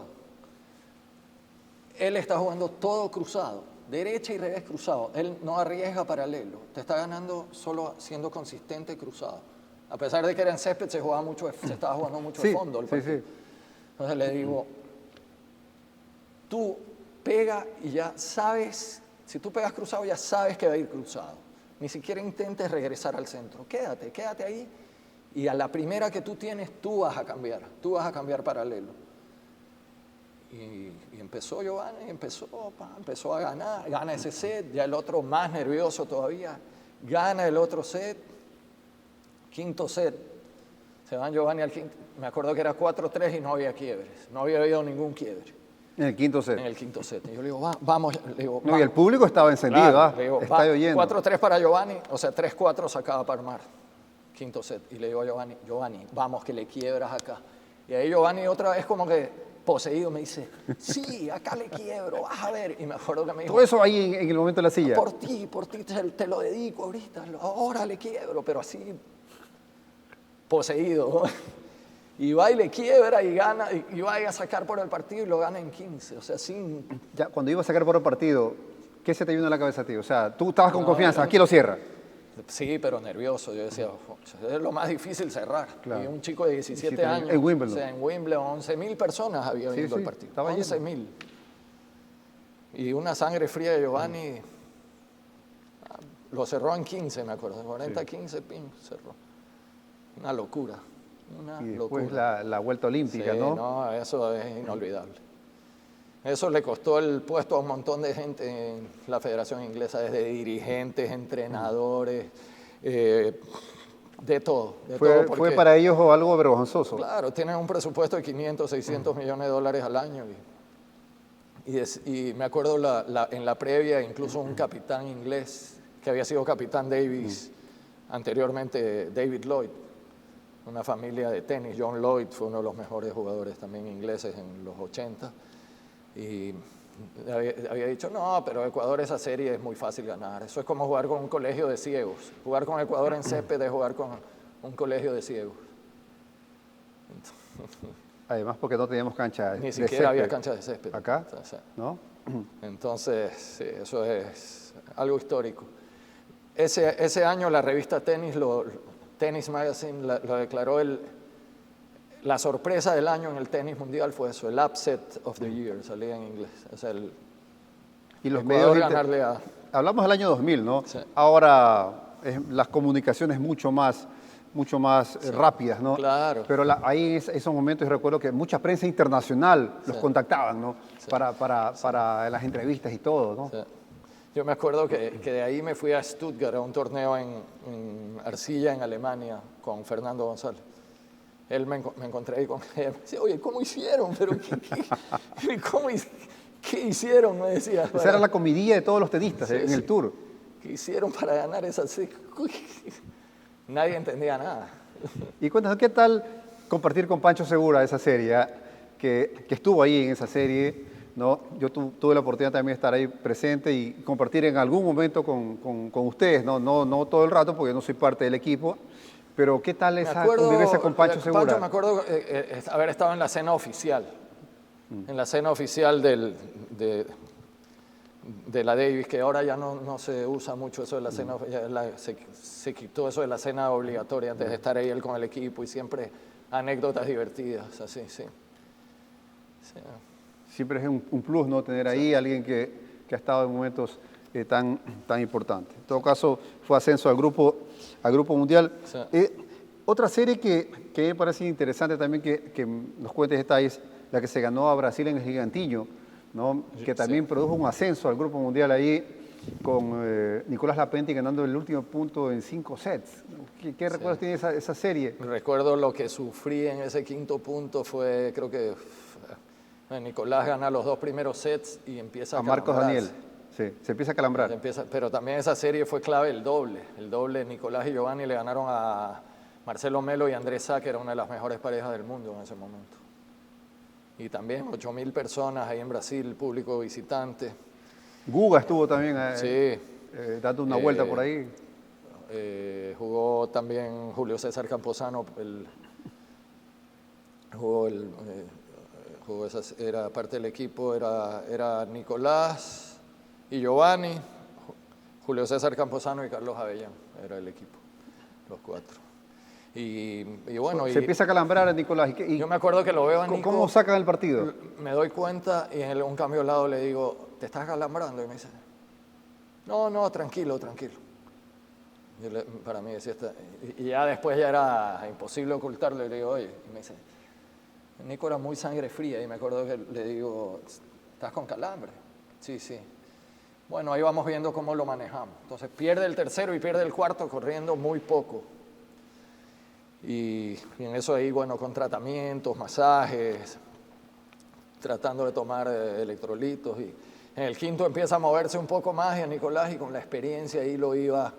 Él está jugando todo cruzado, derecha y revés cruzado. Él no arriesga paralelo. Te está ganando solo siendo consistente cruzado. A pesar de que era en césped, se estaba jugando mucho Sí, de fondo. sí. Entonces le digo, tú pega y ya sabes, si tú pegas cruzado ya sabes que va a ir cruzado. Ni siquiera intentes regresar al centro. Quédate ahí y a la primera que tú tienes, tú vas a cambiar paralelo. Y empezó Giovanni, empezó a ganar, gana ese set, ya el otro más nervioso todavía, gana el otro set, quinto set, se van Giovanni al quinto, me acuerdo que era 4-3 y no había quiebres, no había habido ningún quiebre En el quinto set. en el quinto set. Y yo le digo, vamos, le digo, No, y el público estaba encendido, claro, le digo, está oyendo. 4-3 para Giovanni, o sea, 3-4 sacaba para armar, quinto set. Y le digo a Giovanni, vamos que le quiebras acá. Y ahí Giovanni otra vez como que poseído me dice, sí, acá le quiebro, vas a ver. Y me acuerdo que me dijo, Todo eso ahí en el momento de la silla. por ti te lo dedico ahorita, ahora le quiebro, pero así poseído. Y va y le quiebra y gana, y va a sacar por el partido y lo gana en 15, o sea, sin... Ya, cuando iba a sacar por el partido, ¿qué se te vino a la cabeza a ti? O sea, tú estabas con confianza, aquí lo cierra. Sí, pero nervioso. Yo decía, es lo más difícil cerrar. Claro. Y un chico de 17 17 años. en Wimbledon. O sea, en Wimbledon, 11.000 personas había Sí, viendo sí, el partido. estaba lleno. 11.000. Y una sangre fría de Giovanni. Lo cerró en 15, me acuerdo. 40-15, pim, cerró. Una locura. Una Y después locura. la vuelta olímpica, Sí, ¿no? no, eso es inolvidable. Eso le costó el puesto a un montón de gente en la Federación Inglesa, desde dirigentes, entrenadores, de todo. Fue porque, para ellos algo vergonzoso. claro, tienen un presupuesto de 500, 600 millones de dólares al año. Y me acuerdo en la previa, incluso un capitán inglés, que había sido capitán Davis, anteriormente David Lloyd, una familia de tenis. John Lloyd fue uno de los mejores jugadores también ingleses en los 80. Y había dicho, no, pero Ecuador esa serie es muy fácil ganar. Eso es como jugar con un colegio de ciegos. Jugar con Ecuador en césped es jugar con un colegio de ciegos. Además, porque no teníamos cancha Ni de siquiera había césped. cancha de césped. ¿Acá? O sea, ¿No? entonces, sí, eso es algo histórico. Ese año la revista Tennis Magazine lo declaró la sorpresa del año en el tenis mundial fue eso, el upset of the year, salía en inglés. O sea, Y los Ecuador medios... ganarle a... Hablamos del año 2000, ¿no? Sí. Ahora las comunicaciones mucho más rápidas, ¿no? Claro. Pero ahí en esos momentos yo recuerdo que mucha prensa internacional los contactaban, ¿no? Sí. Para las entrevistas y todo, ¿no? Sí. Yo me acuerdo que de ahí me fui a Stuttgart, a un torneo en arcilla en Alemania, con Fernando González. Él me encontré ahí con él. Me decía, oye, ¿cómo hicieron? ¿Pero qué hicieron? Me decía. Esa era la comidilla de todos los tenistas Sí, en sí. el Tour. ¿Qué hicieron para ganar esa serie? Nadie entendía nada. Y cuéntanos, ¿qué tal compartir con Pancho Segura esa serie? Que estuvo ahí en esa serie, ¿no? Yo tuve la oportunidad también de estar ahí presente y compartir en algún momento con ustedes, ¿no? No todo el rato, porque no soy parte del equipo, pero ¿qué tal esa convivencia con Pancho Segura? Pancho, me acuerdo haber estado en la cena oficial, en la cena oficial de la Davis, que ahora ya no se usa mucho eso de la cena, se quitó eso de la cena obligatoria antes de estar ahí él con el equipo y siempre anécdotas divertidas, así, sí. Sí. Siempre es un plus, ¿no? Tener ahí alguien que ha estado en momentos tan importantes. En todo caso, fue ascenso al grupo mundial. Sí. Otra serie que me parece interesante también que nos cuentes detalles, la que se ganó a Brasil en el Gigantillo, ¿no? Que también produjo un ascenso al grupo mundial ahí con Nicolás Lapenti ganando el último punto en 5 sets. ¿Qué recuerdos tiene esa serie? Recuerdo lo que sufrí en ese quinto punto fue, creo que Nicolás gana los 2 primeros sets y empieza a Marcos Daniel. Sí, se empieza a calambrar. Pero también esa serie fue clave el doble. Nicolás y Giovanni le ganaron a Marcelo Melo y Andrés Sá, que era una de las mejores parejas del mundo en ese momento. Y también 8.000 personas ahí en Brasil, público visitante. Guga estuvo también dando una vuelta por ahí. Jugó también Julio César Camposano, era parte del equipo, era Nicolás y Giovanni, Julio César Camposano y Carlos Avellán, era el equipo, los 4. Y bueno... Se empieza a calambrar a Nicolás. Yo me acuerdo que lo veo a Nico... ¿Cómo sacan el partido? Me doy cuenta y en un cambio de lado le digo, ¿te estás calambrando? Y me dice, no, tranquilo. Para mí decía, y ya después ya era imposible ocultarlo, y le digo, oye, y me dice, Nico era muy sangre fría, y me acuerdo que le digo, ¿estás con calambre? Sí. Bueno, ahí vamos viendo cómo lo manejamos. Entonces pierde el tercero y pierde el cuarto corriendo muy poco. Y en eso ahí, bueno, con tratamientos, masajes, tratando de tomar electrolitos. Y en el quinto empieza a moverse un poco más y a Nicolás, y con la experiencia ahí lo iba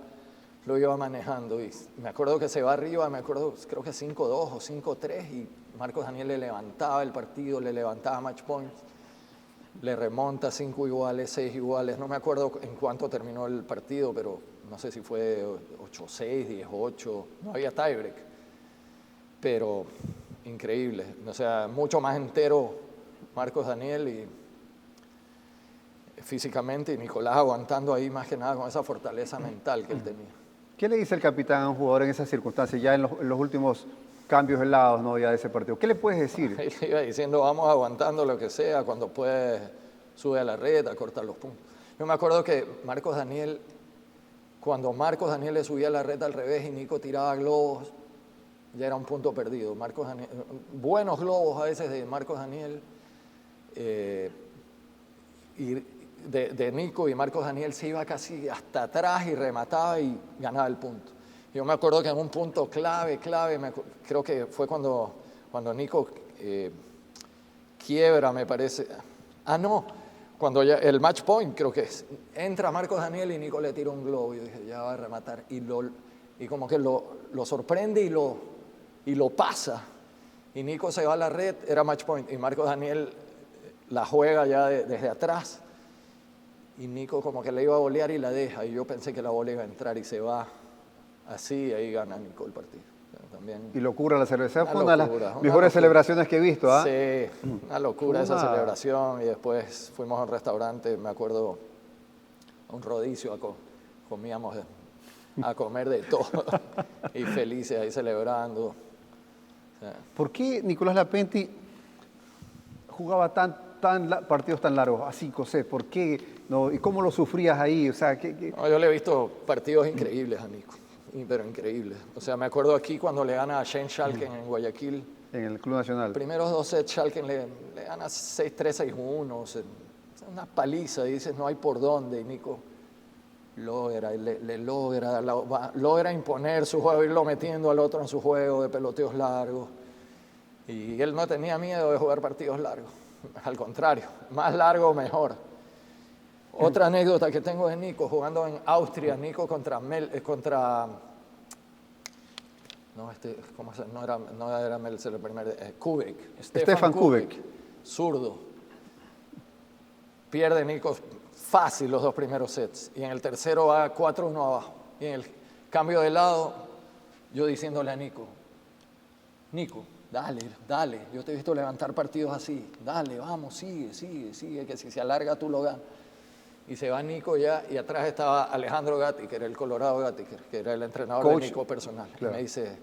manejando. Y me acuerdo que se va arriba, creo que 5-2 o 5-3, y Marcos Daniel le levantaba el partido, le levantaba match points, le remonta 5 iguales, 6 iguales. No me acuerdo en cuánto terminó el partido, pero no sé si fue 8-6, 10-8, no había tiebreak. Pero increíble, o sea, mucho más entero Marcos Daniel y físicamente, y Nicolás aguantando ahí más que nada con esa fortaleza mental que él tenía. ¿Qué le dice el capitán a un jugador en esas circunstancias, ya en los últimos cambios helados, ¿no? Ya de ese partido? ¿Qué le puedes decir? Él iba diciendo, vamos aguantando lo que sea, cuando puedes sube a la red a cortar los puntos. Yo me acuerdo que cuando Marcos Daniel le subía a la red al revés y Nico tiraba globos, ya era un punto perdido. Marcos Daniel, buenos globos a veces de Marcos Daniel y de Nico, y Marcos Daniel se iba casi hasta atrás y remataba y ganaba el punto. Yo me acuerdo que en un punto clave, creo que fue cuando Nico quiebra, me parece. Cuando ya el match point, creo que entra Marcos Daniel y Nico le tira un globo. Yo dije, ya va a rematar. Y como que lo sorprende y lo pasa. Y Nico se va a la red, era match point. Y Marcos Daniel la juega ya desde atrás. Y Nico como que le iba a volear y la deja. Y yo pensé que la bola iba a entrar y se va así. Y ahí gana Nico el partido. También, y locura la cerveza. Fue una de las mejores celebraciones que he visto. Sí, una locura esa celebración. Y después fuimos a un restaurante, me acuerdo, a un rodicio, comíamos a comer de todo. Y felices ahí celebrando. ¿Por qué Nicolás Lapenti jugaba partidos tan largos, a 5 sets? ¿Por qué? ¿No? ¿Y cómo lo sufrías ahí? O sea, No, yo le he visto partidos increíbles a Nico, pero increíbles. O sea, me acuerdo aquí cuando le gana a Shane Schalken en Guayaquil. En el Club Nacional. Los primeros 2 sets Schalken le gana 6-3, 6-1. Una paliza, y dices, no hay por dónde. Y Nico logra imponer su juego, irlo metiendo al otro en su juego de peloteos largos. Y él no tenía miedo de jugar partidos largos, al contrario, más largo mejor. Otra anécdota que tengo de Nico, jugando en Austria, Nico no era Meltzer el primer, Kubek, Stefan Kubek, zurdo. Pierde Nico fácil los 2 primeros sets, y en el tercero va 4-1 abajo. Y en el cambio de lado, yo diciéndole a Nico, dale, yo te he visto levantar partidos así, dale, vamos, sigue, que si se alarga tú lo ganas. Y se va Nico ya, y atrás estaba Alejandro Gatti, que era el Colorado Gatti, que era el entrenador Coach. de Nico personal. Claro. Y me dice,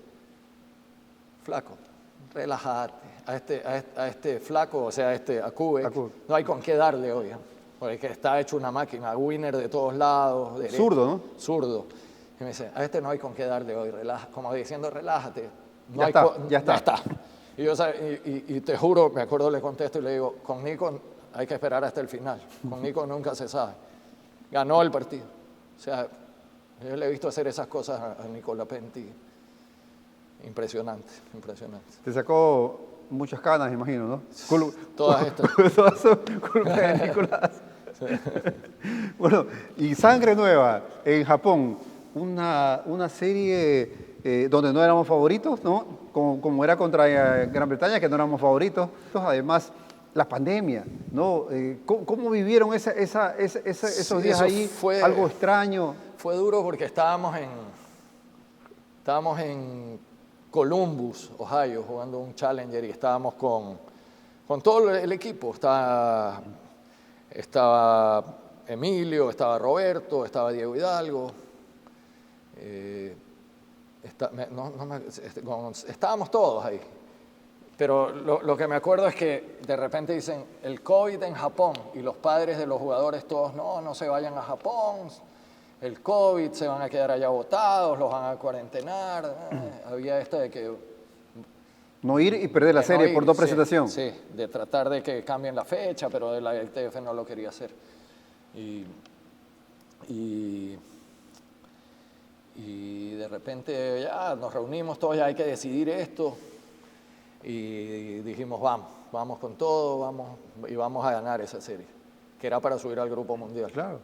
flaco, relájate. A este flaco, o sea, a Kubek, no hay con qué darle hoy. Porque está hecho una máquina, winner de todos lados. Derecho, Zurdo, ¿no? Zurdo. Y me dice, a este no hay con qué darle hoy, como diciendo, relájate. No Ya está. Y yo, y te juro, me acuerdo, le contesto y le digo, con Nico hay que esperar hasta el final. Con Nico nunca se sabe. Ganó el partido. O sea, yo le he visto hacer esas cosas a Nico Lapenti. Impresionante, impresionante. Te sacó muchas canas, imagino, ¿no? Todas estas. Todas son culpa de Nicolás. Sí. Bueno, y Sangre Nueva en Japón, una serie donde no éramos favoritos, ¿no? Como era contra Gran Bretaña, que no éramos favoritos. Además, la pandemia, ¿no? ¿Cómo vivieron esos días ahí? Algo extraño. Fue duro porque estábamos en Columbus, Ohio, jugando un Challenger y estábamos con todo el equipo. Estaba Emilio, estaba Roberto, estaba Diego Hidalgo. Estábamos todos ahí. Pero lo que me acuerdo es que de repente dicen, el COVID en Japón, y los padres de los jugadores todos, no se vayan a Japón, el COVID, se van a quedar allá botados, los van a cuarentenar. Había esto de que... No ir y perder la serie por 2 presentaciones. Sí, de tratar de que cambien la fecha, pero la ITF no lo quería hacer. Y de repente ya nos reunimos todos, ya hay que decidir esto. Y dijimos, vamos con todo, vamos a ganar esa serie, que era para subir al Grupo Mundial. Claro.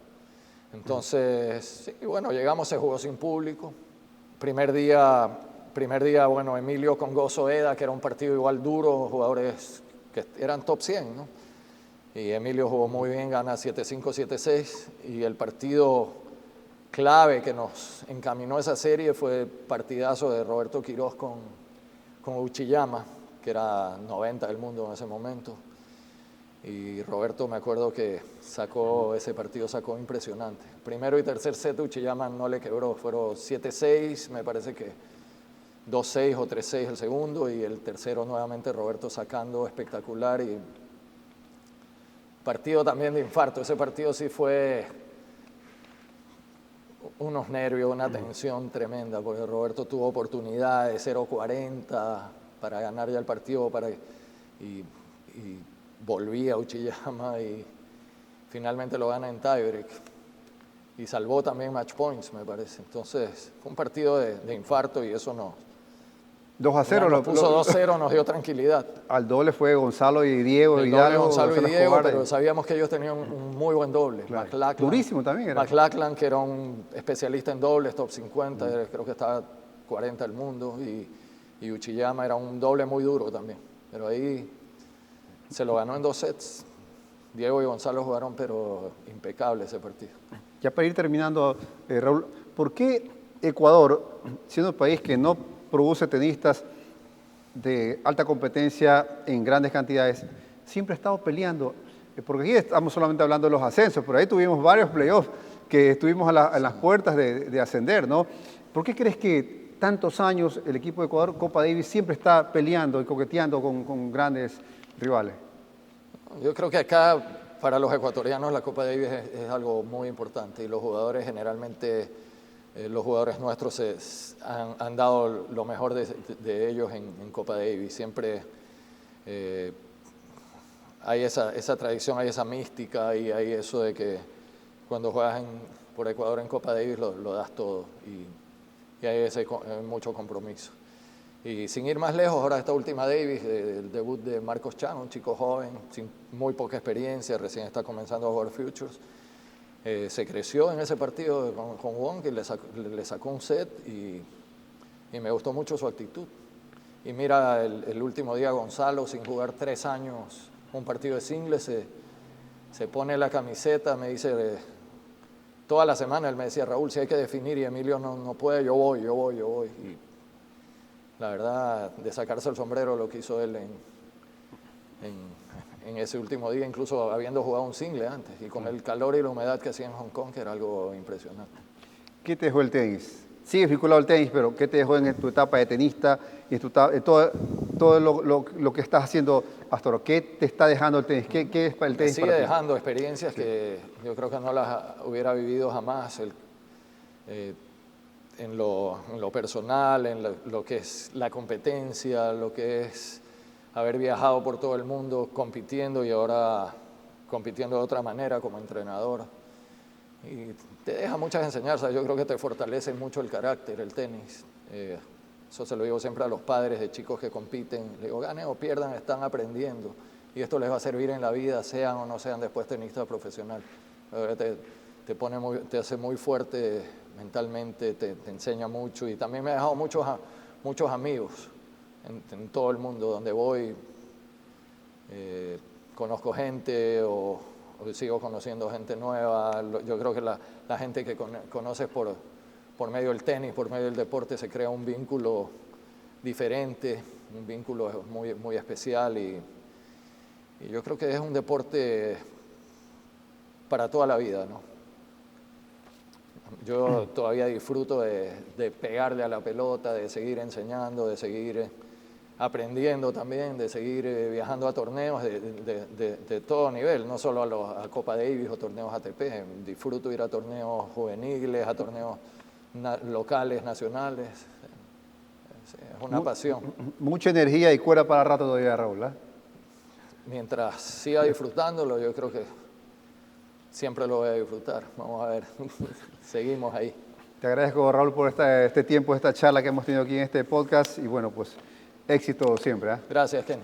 Entonces, sí, bueno, llegamos, se jugó sin público. Primer día, bueno, Emilio con Gozo Eda, que era un partido igual duro, jugadores que eran top 100, ¿no? Y Emilio jugó muy bien, gana 7-5, 7-6, y el partido clave que nos encaminó esa serie fue el partidazo de Roberto Quirós con Uchiyama, que era 90 del mundo en ese momento. Y Roberto, me acuerdo que ese partido sacó impresionante. Primero y tercer set Uchiyama no le quebró, fueron 7-6, me parece que 2-6 o 3-6 el segundo, y el tercero nuevamente Roberto sacando espectacular. Y partido también de infarto, ese partido sí fue unos nervios, una tensión tremenda, porque Roberto tuvo oportunidad de 0-40 para ganar ya el partido, y volvía a Uchiyama y finalmente lo gana en tiebreak. Y salvó también match points, me parece. Entonces, fue un partido de infarto y eso nos 2-0. Nos puso 2-0, nos dio tranquilidad. Al doble fue Gonzalo y Diego. El doble Gonzalo y Diego, pero sabíamos que ellos tenían un muy buen doble. Claro. McLachlan, durísimo también era. McLachlan, que era un especialista en dobles, top 50, creo que estaba 40 del mundo, y Uchiyama era un doble muy duro también. Pero ahí se lo ganó en 2 sets. Diego y Gonzalo jugaron, pero impecable ese partido. Ya para ir terminando, Raúl, ¿por qué Ecuador, siendo un país que no produce tenistas de alta competencia en grandes cantidades, siempre ha estado peleando? Porque aquí estamos solamente hablando de los ascensos, pero ahí tuvimos varios playoffs que estuvimos en las puertas de ascender, ¿no? ¿Por qué crees que tantos años el equipo de Ecuador, Copa Davis, siempre está peleando y coqueteando con grandes rivales? Yo creo que acá, para los ecuatorianos, la Copa Davis es algo muy importante, y los jugadores generalmente, los jugadores nuestros han dado lo mejor de ellos en Copa Davis. Siempre hay esa tradición, hay esa mística, y hay eso de que cuando juegas por Ecuador en Copa Davis lo das todo, y hay mucho compromiso. Y sin ir más lejos, ahora esta última Davis, el debut de Marcos Chan, un chico joven, sin muy poca experiencia, recién está comenzando a jugar Futures. Se creció en ese partido con Wong, que le sacó un set, y me gustó mucho su actitud. Y mira, el último día Gonzalo, sin jugar 3 años, un partido de singles, se pone la camiseta, me dice, toda la semana él me decía, Raúl, si hay que definir y Emilio no puede, yo voy. Y la verdad, de sacarse el sombrero lo que hizo él en ese último día, incluso habiendo jugado un single antes, y con el calor y la humedad que hacía en Hong Kong, que era algo impresionante. ¿Qué te dejó el tenis? Sigues vinculado al tenis, pero ¿qué te dejó en tu etapa de tenista y en todo lo que estás haciendo hasta ahora? ¿Qué te está dejando el tenis? ¿Qué es para el tenis Sigue para ti? dejando experiencias que yo creo que no las hubiera vivido jamás. En lo personal, en lo que es la competencia, lo que es haber viajado por todo el mundo compitiendo y ahora compitiendo de otra manera como entrenador. Y te deja muchas enseñanzas. Yo creo que te fortalece mucho el carácter, el tenis. Eso se lo digo siempre a los padres de chicos que compiten. Le digo, ganen o pierdan, están aprendiendo. Y esto les va a servir en la vida, sean o no sean después tenistas profesional. Te hace muy fuerte mentalmente, te enseña mucho. Y también me ha dejado muchos amigos en todo el mundo. Donde voy, conozco gente o sigo conociendo gente nueva. Yo creo que la gente que conoces por medio del tenis, por medio del deporte, se crea un vínculo diferente, un vínculo muy, muy especial y yo creo que es un deporte para toda la vida, ¿no? Yo todavía disfruto de pegarle a la pelota, de seguir enseñando, de seguir aprendiendo también, de seguir viajando a torneos de todo nivel, no solo a Copa Davis o torneos ATP. Disfruto ir a torneos juveniles, a torneos locales, nacionales. Es una pasión. Mucha energía y cuerda para rato todavía, Raúl, ¿eh? Mientras siga disfrutándolo, yo creo que siempre lo voy a disfrutar. Vamos a ver, seguimos ahí. Te agradezco, Raúl, por este tiempo, esta charla que hemos tenido aquí en este podcast y bueno, pues éxito siempre, ¿eh? Gracias, Kenny.